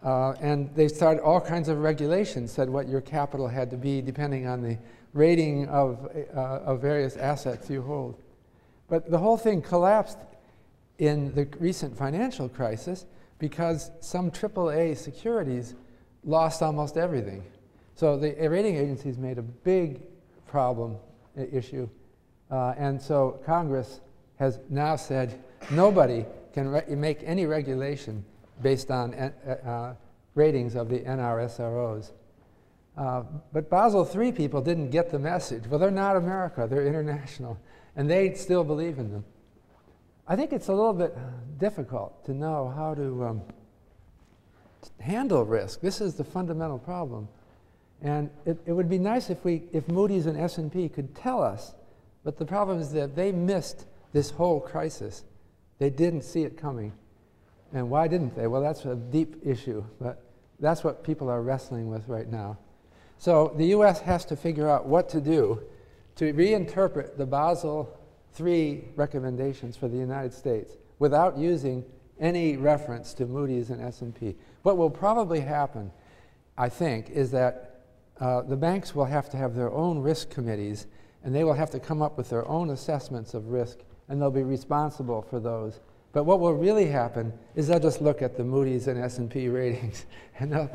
And they started all kinds of regulations, said what your capital had to be depending on the rating of various assets you hold. But the whole thing collapsed in the recent financial crisis because some AAA securities lost almost everything. So the rating agencies made a big problem issue. And so Congress has now said nobody can make any regulation based on ratings of the NRSROs. But Basel III people didn't get the message. Well, they're not America, they're international, and they still believe in them. I think it's a little bit difficult to know how to handle risk. This is the fundamental problem. And it would be nice if Moody's and S&P could tell us, but the problem is that they missed this whole crisis. They didn't see it coming. And why didn't they? Well, that's a deep issue, but that's what people are wrestling with right now. So the US has to figure out what to do to reinterpret the Basel III recommendations for the United States without using any reference to Moody's and S&P. What will probably happen, I think, is that the banks will have to have their own risk committees, and they will have to come up with their own assessments of risk, and they'll be responsible for those. But what will really happen is they'll just look at the Moody's and S&P ratings, and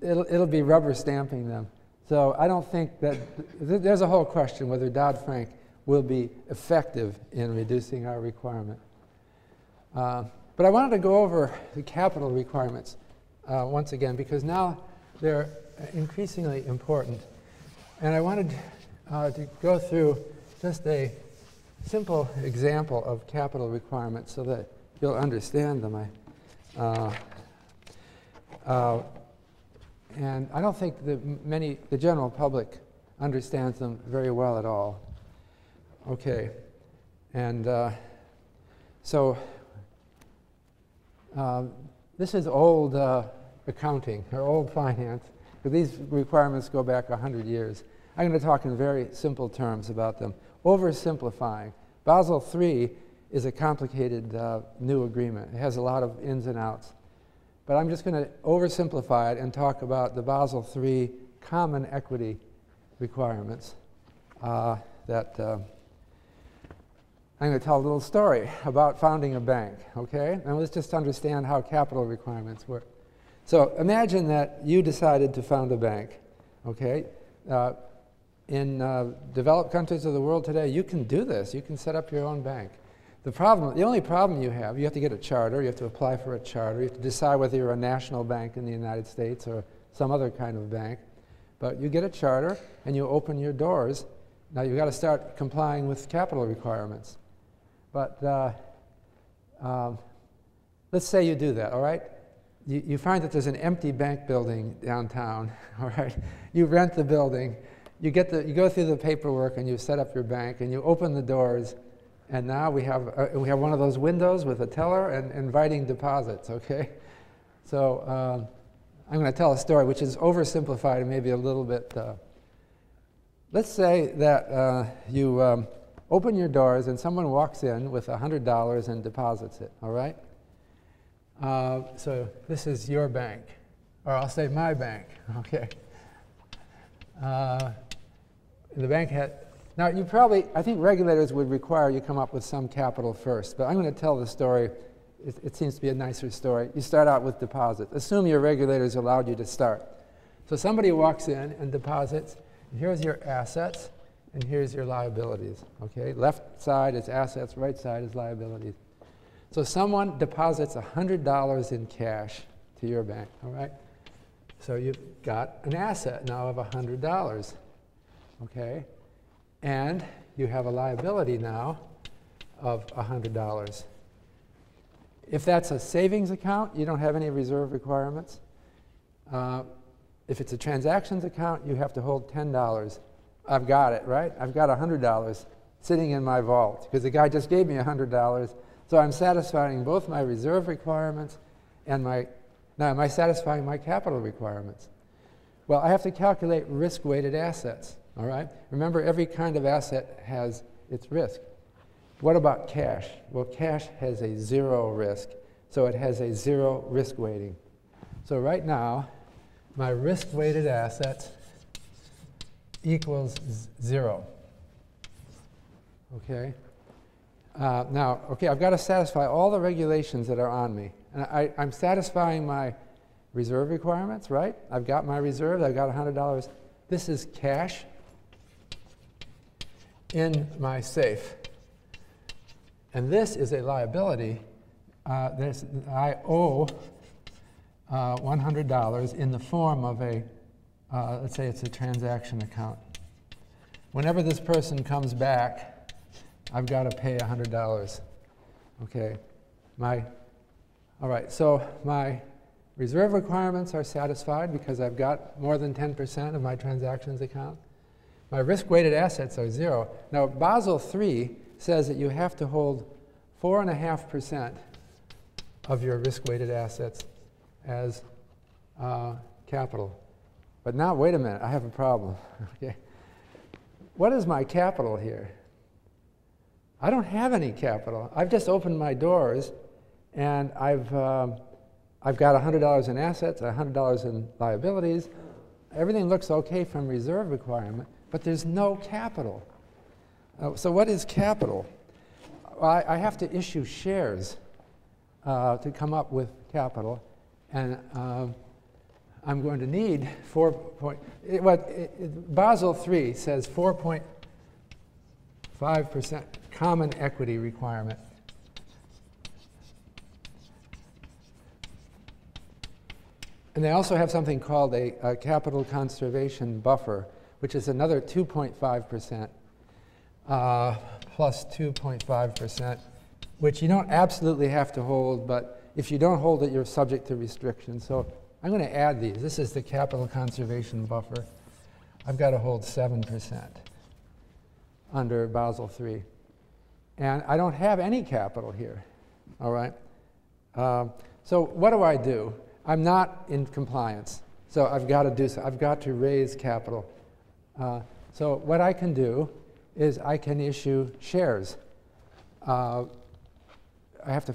it'll be rubber stamping them. So I don't think that there's a whole question whether Dodd-Frank will be effective in reducing our requirement. But I wanted to go over the capital requirements once again, because now they're increasingly important. And I wanted to go through just a simple example of capital requirements so that you'll understand them. And I don't think that the general public understands them very well at all. Okay, and so this is old accounting, or old finance, but these requirements go back 100 years. I'm going to talk in very simple terms about them. Oversimplifying. Basel III is a complicated new agreement. It has a lot of ins and outs. But I'm just going to oversimplify it and talk about the Basel III common equity requirements that I'm going to tell a little story about founding a bank, okay? And let's just understand how capital requirements work. So imagine that you decided to found a bank, okay? In developed countries of the world today, you can do this. You can set up your own bank. The only problem you have to get a charter, you have to apply for a charter, you have to decide whether you're a national bank in the United States or some other kind of bank. But you get a charter and you open your doors. Now you've got to start complying with capital requirements. But let's say you do that, all right? You find that there's an empty bank building downtown, all right? You rent the building, you go through the paperwork and you set up your bank and you open the doors. And now we have one of those windows with a teller and inviting deposits, okay? So I'm going to tell a story which is oversimplified and maybe a little bit. Let's say that you open your doors and someone walks in with $100 and deposits it, all right? So this is your bank, or I'll say my bank, okay? The bank Now, I think regulators would require you come up with some capital first, but I'm going to tell the story. It seems to be a nicer story. You start out with deposits. Assume your regulators allowed you to start. So somebody walks in and deposits. And here's your assets, and here's your liabilities. Okay, left side is assets, right side is liabilities. So someone deposits $100 in cash to your bank. All right. So you've got an asset now of $100. Okay, and you have a liability now of $100. If that's a savings account, you don't have any reserve requirements. If it's a transactions account, you have to hold $10. I've got it, right? I've got $100 sitting in my vault because the guy just gave me $100. So I'm satisfying both my reserve requirements and now am I satisfying my capital requirements? Well, I have to calculate risk-weighted assets, all right? Remember, every kind of asset has its risk. What about cash? Well, cash has a 0 risk, so it has a 0 risk weighting. So right now, my risk-weighted assets equals 0. Okay? Now, okay, I've got to satisfy all the regulations that are on me. And I'm satisfying my reserve requirements, right? I've got my reserves. I've got $100. This is cash in my safe. And this is a liability. I owe $100 in the form of a, let's say it's a transaction account. Whenever this person comes back, I've got to pay $100. Okay, all right, so my reserve requirements are satisfied because I've got more than 10% of my transactions account. My risk-weighted assets are 0. Now, Basel III says that you have to hold 4.5% of your risk-weighted assets as capital. But now, wait a minute, I have a problem. Okay. What is my capital here? I don't have any capital. I've just opened my doors, and I've got $100 in assets, $100 in liabilities. Everything looks okay from reserve requirement, but there's no capital. So what is capital? Well, I have to issue shares to come up with capital, and I'm going to need Basel III says 4.5% common equity requirement. And they also have something called a capital conservation buffer, which is another 2.5% plus 2.5%, which you don't absolutely have to hold, but if you don't hold it, you're subject to restrictions. So I'm going to add these. This is the capital conservation buffer. I've got to hold 7% under Basel III. And I don't have any capital here, all right? So what do? I'm not in compliance, so I've got to do so. I've got to raise capital. So what I can do is I can issue shares. I have to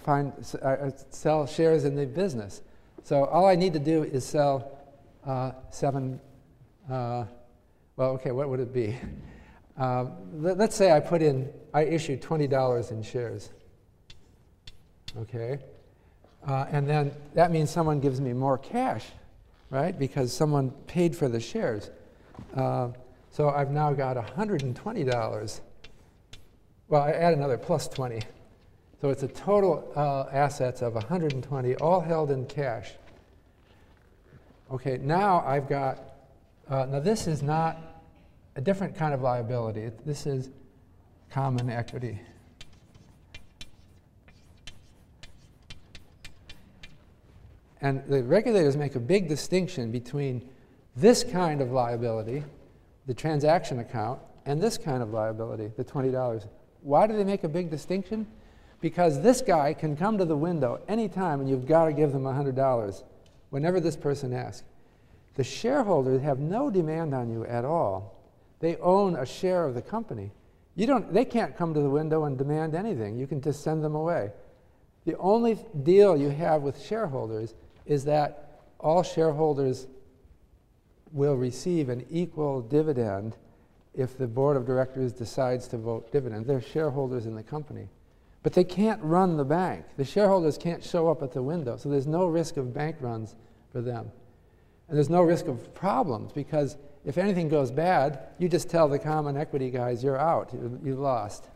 sell shares in the business. So all I need to do is sell well, okay, what would it be? Let's say I issue $20 in shares. Okay. And then that means someone gives me more cash, right? Because someone paid for the shares. So I've now got $120. Well, I add another plus 20. So it's a total assets of 120, all held in cash. Okay, now I've got, now this is not a different kind of liability. This is common equity. And the regulators make a big distinction between this kind of liability, the transaction account, and this kind of liability, the $20. Why do they make a big distinction? Because this guy can come to the window anytime, and you've got to give them $100 whenever this person asks. The shareholders have no demand on you at all. They own a share of the company. They can't come to the window and demand anything. You can just send them away. The only deal you have with shareholders is that all shareholders will receive an equal dividend if the board of directors decides to vote dividends. They're shareholders in the company. But they can't run the bank. The shareholders can't show up at the window, so there's no risk of bank runs for them. And there's no risk of problems, because if anything goes bad, you just tell the common equity guys, you're out, you lost.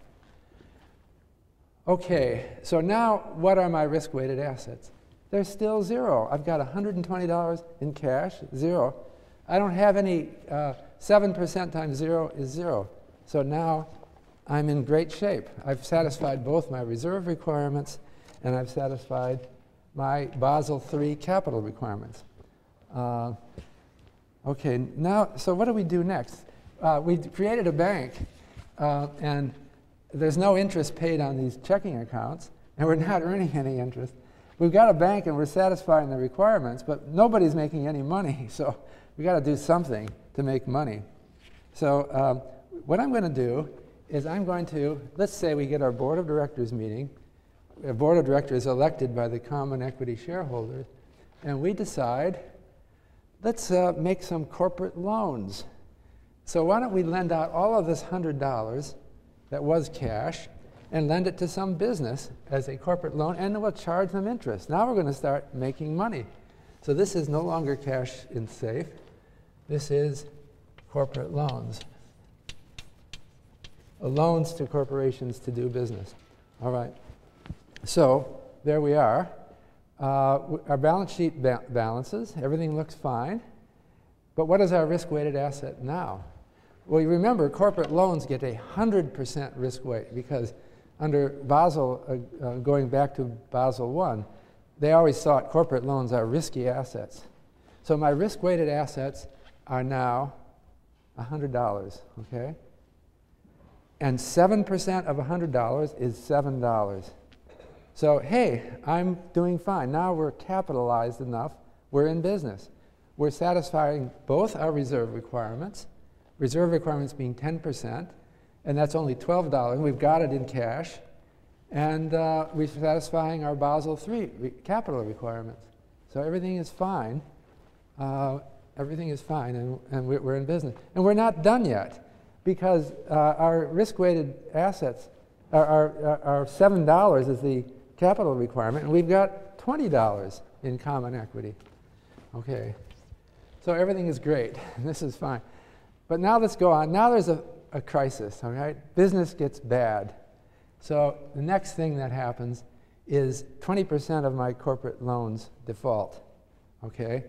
Okay, so now what are my risk-weighted assets? They're still zero. I've got $120 in cash, zero. I don't have any, 7% times 0 is 0. So now I'm in great shape. I've satisfied both my reserve requirements and I've satisfied my Basel III capital requirements. Okay, now, so what do we do next? We created a bank and there's no interest paid on these checking accounts and we're not earning any interest. We've got a bank and we're satisfying the requirements, but nobody's making any money, so we got to do something to make money. So what I'm going to do is I'm going to, let's say we get our board of directors meeting, a board of directors elected by the common equity shareholders, and we decide, let's make some corporate loans. So why don't we lend out all of this $100 that was cash and lend it to some business as a corporate loan, and we'll charge them interest. Now we're going to start making money. So this is no longer cash in safe. This is corporate loans. Loans to corporations to do business. All right. So there we are. Our balance sheet balances. Everything looks fine. But what is our risk-weighted asset now? Well, you remember corporate loans get 100% risk weight because under Basel, going back to Basel I, they always thought corporate loans are risky assets. So my risk-weighted assets are now $100, okay? And 7% of $100 is $7. So, hey, I'm doing fine. Now we're capitalized enough. We're in business. We're satisfying both our reserve requirements being 10%, and that's only $12. We've got it in cash. And we're satisfying our Basel III capital requirements. So everything is fine. Everything is fine, and we're in business. And we're not done yet, because our risk-weighted assets, our $7 is the capital requirement, and we've got $20 in common equity. Okay. So everything is great, and this is fine. But now let's go on. Now there's a crisis, all right? Business gets bad. So the next thing that happens is 20% of my corporate loans default, okay?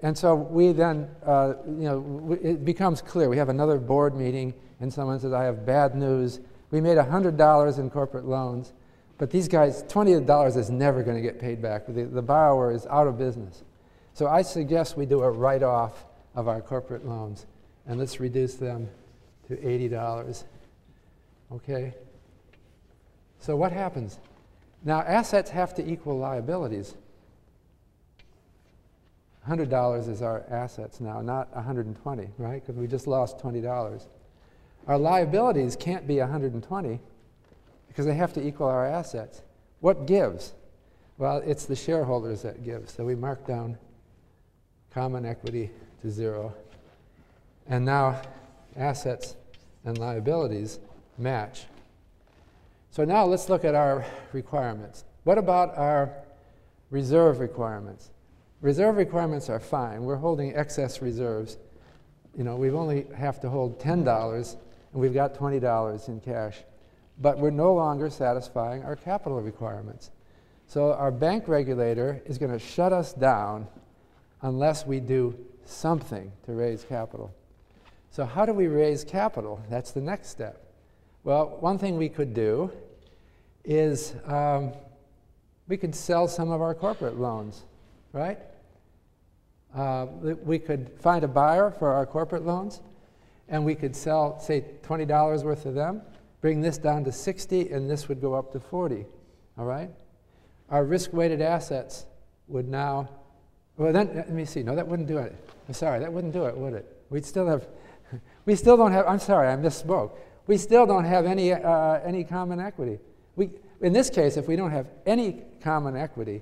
And so we then, it becomes clear. We have another board meeting, and someone says, I have bad news. We made $100 in corporate loans, but these guys, $20 is never going to get paid back. The borrower is out of business. So I suggest we do a write-off of our corporate loans, and let's reduce them to $80. Okay? So what happens? Now, assets have to equal liabilities. $100 is our assets now, not $120, right? Because we just lost $20. Our liabilities can't be $120 because they have to equal our assets. What gives? Well, it's the shareholders that give. So we mark down common equity to 0. And now assets and liabilities match. So now let's look at our requirements. What about our reserve requirements? Reserve requirements are fine. We're holding excess reserves. We only have to hold $10, and we've got $20 in cash. But we're no longer satisfying our capital requirements. So our bank regulator is going to shut us down unless we do something to raise capital. So how do we raise capital? That's the next step. Well, one thing we could do is we could sell some of our corporate loans, right? We could find a buyer for our corporate loans, and we could sell, say, $20 worth of them, bring this down to 60, and this would go up to 40, all right? Our risk-weighted assets would now, well, then, let me see. No, that wouldn't do it. I'm sorry, that wouldn't do it, would it? We still don't have, I'm sorry, I misspoke. We still don't have any common equity. In this case, if we don't have any common equity,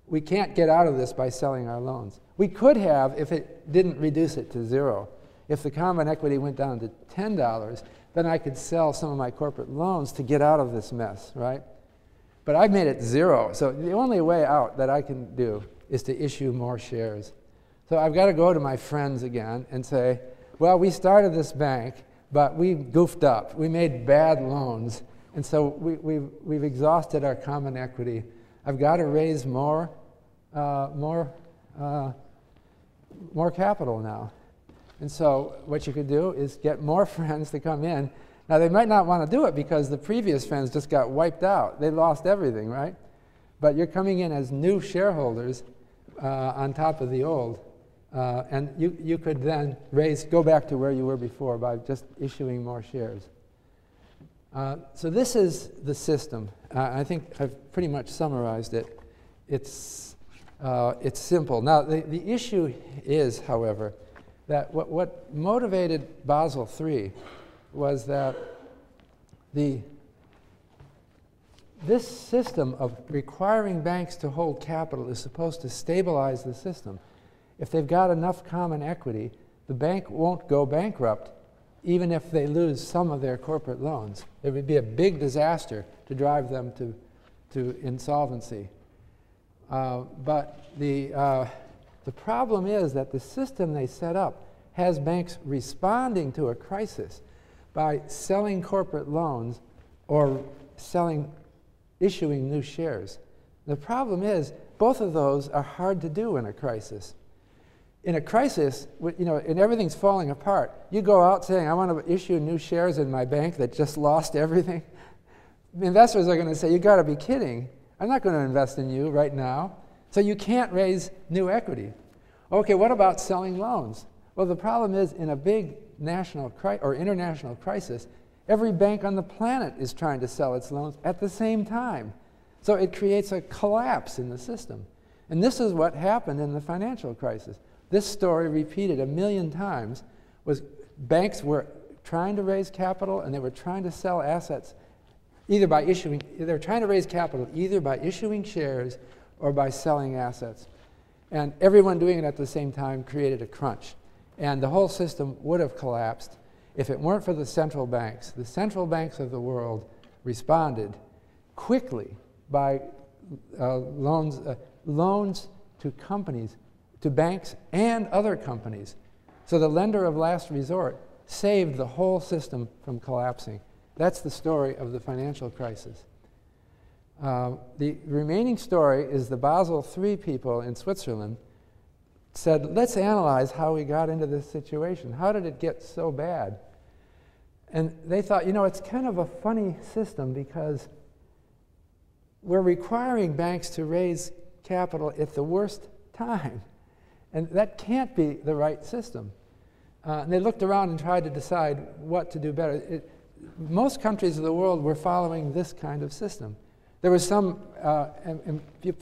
we can't get out of this by selling our loans. We could have if it didn't reduce it to 0. if the common equity went down to $10, then I could sell some of my corporate loans to get out of this mess, right? But I've made it 0. So the only way out that I can do is to issue more shares. So I've got to go to my friends again and say, well, we started this bank, but we goofed up. We made bad loans. And so we've exhausted our common equity. I've got to raise more capital now. And so what you could do is get more friends to come in. Now, they might not want to do it because the previous friends just got wiped out. They lost everything, right? But you're coming in as new shareholders on top of the old. And you could then go back to where you were before by just issuing more shares. So this is the system. I think I've pretty much summarized it. It's simple. Now, the issue is, however, that what motivated Basel III was that this system of requiring banks to hold capital is supposed to stabilize the system. If they've got enough common equity, the bank won't go bankrupt even if they lose some of their corporate loans. It would be a big disaster to drive them to insolvency. But the problem is that the system they set up has banks responding to a crisis by selling corporate loans or issuing new shares. The problem is both of those are hard to do in a crisis. In a crisis, and everything's falling apart, you go out saying, I want to issue new shares in my bank that just lost everything. Investors are going to say, you've got to be kidding. I'm not going to invest in you right now. So you can't raise new equity. Okay, what about selling loans? Well, the problem is in a big national or international crisis, every bank on the planet is trying to sell its loans at the same time. So it creates a collapse in the system. And this is what happened in the financial crisis. This story, repeated 1 million times, was banks were trying to raise capital and they were trying to sell assets they were trying to raise capital either by issuing shares or by selling assets. And everyone doing it at the same time created a crunch. And the whole system would have collapsed if it weren't for the central banks. The central banks of the world responded quickly by loans to companies, to banks and other companies. So the lender of last resort saved the whole system from collapsing. That's the story of the financial crisis. The remaining story is the Basel III people in Switzerland said, let's analyze how we got into this situation. How did it get so bad? And they thought, it's kind of a funny system because we're requiring banks to raise capital at the worst time. And that can't be the right system. And they looked around and tried to decide what to do better. Most countries of the world were following this kind of system. There was some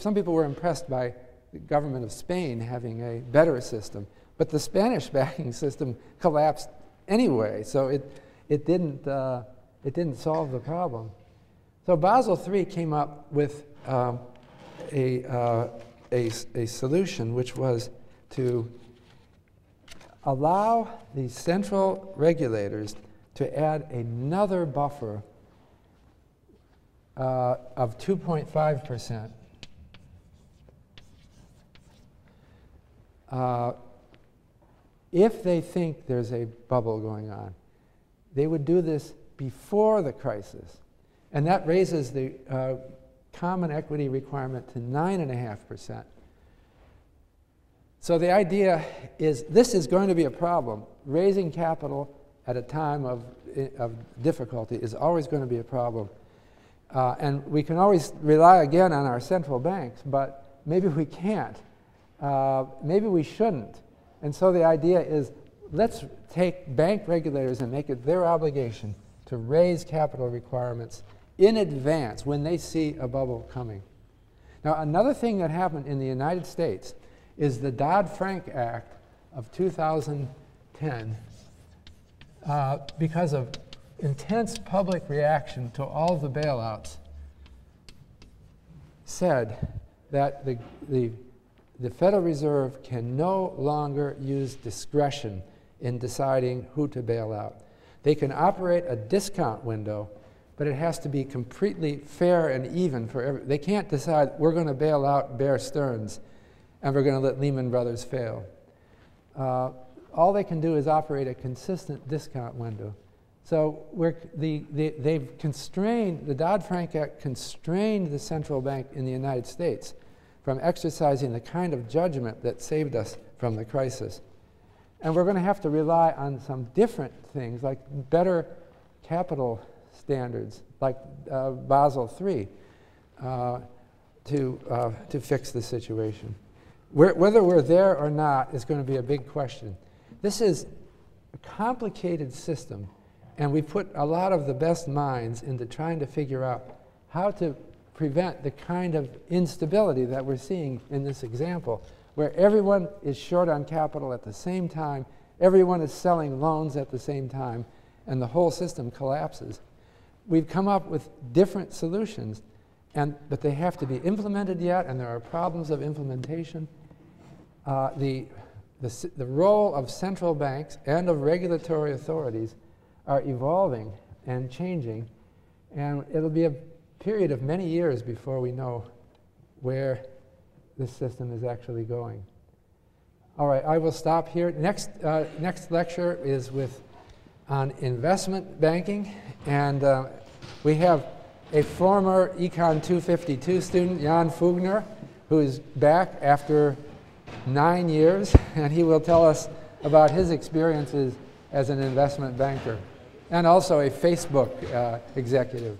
people were impressed by the government of Spain having a better system, but the Spanish banking system collapsed anyway, so it didn't solve the problem. So Basel III came up with a solution, which was to allow the central regulators to add another buffer of 2.5%. If they think there's a bubble going on. They would do this before the crisis. And that raises the common equity requirement to 9.5%. So the idea is this is going to be a problem. Raising capital at a time of difficulty is always going to be a problem. And we can always rely again on our central banks, but maybe we can't. Maybe we shouldn't. And so the idea is let's take bank regulators and make it their obligation to raise capital requirements in advance when they see a bubble coming. Now, another thing that happened in the United States is the Dodd-Frank Act of 2010, because of intense public reaction to all the bailouts, said that the Federal Reserve can no longer use discretion in deciding who to bail out. They can operate a discount window, but it has to be completely fair and even for everyone. They can't decide, we're going to bail out Bear Stearns and we're going to let Lehman Brothers fail. All they can do is operate a consistent discount window. So they've constrained, the Dodd-Frank Act constrained the central bank in the United States from exercising the kind of judgment that saved us from the crisis. And we're going to have to rely on some different things, like better capital standards, like Basel III, to fix the situation. Whether we're there or not is going to be a big question. This is a complicated system, and we put a lot of the best minds into trying to figure out how to prevent the kind of instability that we're seeing in this example, where everyone is short on capital at the same time, everyone is selling loans at the same time, and the whole system collapses. We've come up with different solutions, but they have to be implemented yet, and there are problems of implementation. The role of central banks and of regulatory authorities are evolving and changing, and it'll be a period of many years before we know where this system is actually going. All right, I will stop here. Next lecture is on investment banking, and we have a former Econ 252 student, Jan Fugner, who is back after 9 years, and he will tell us about his experiences as an investment banker and also a Facebook executive.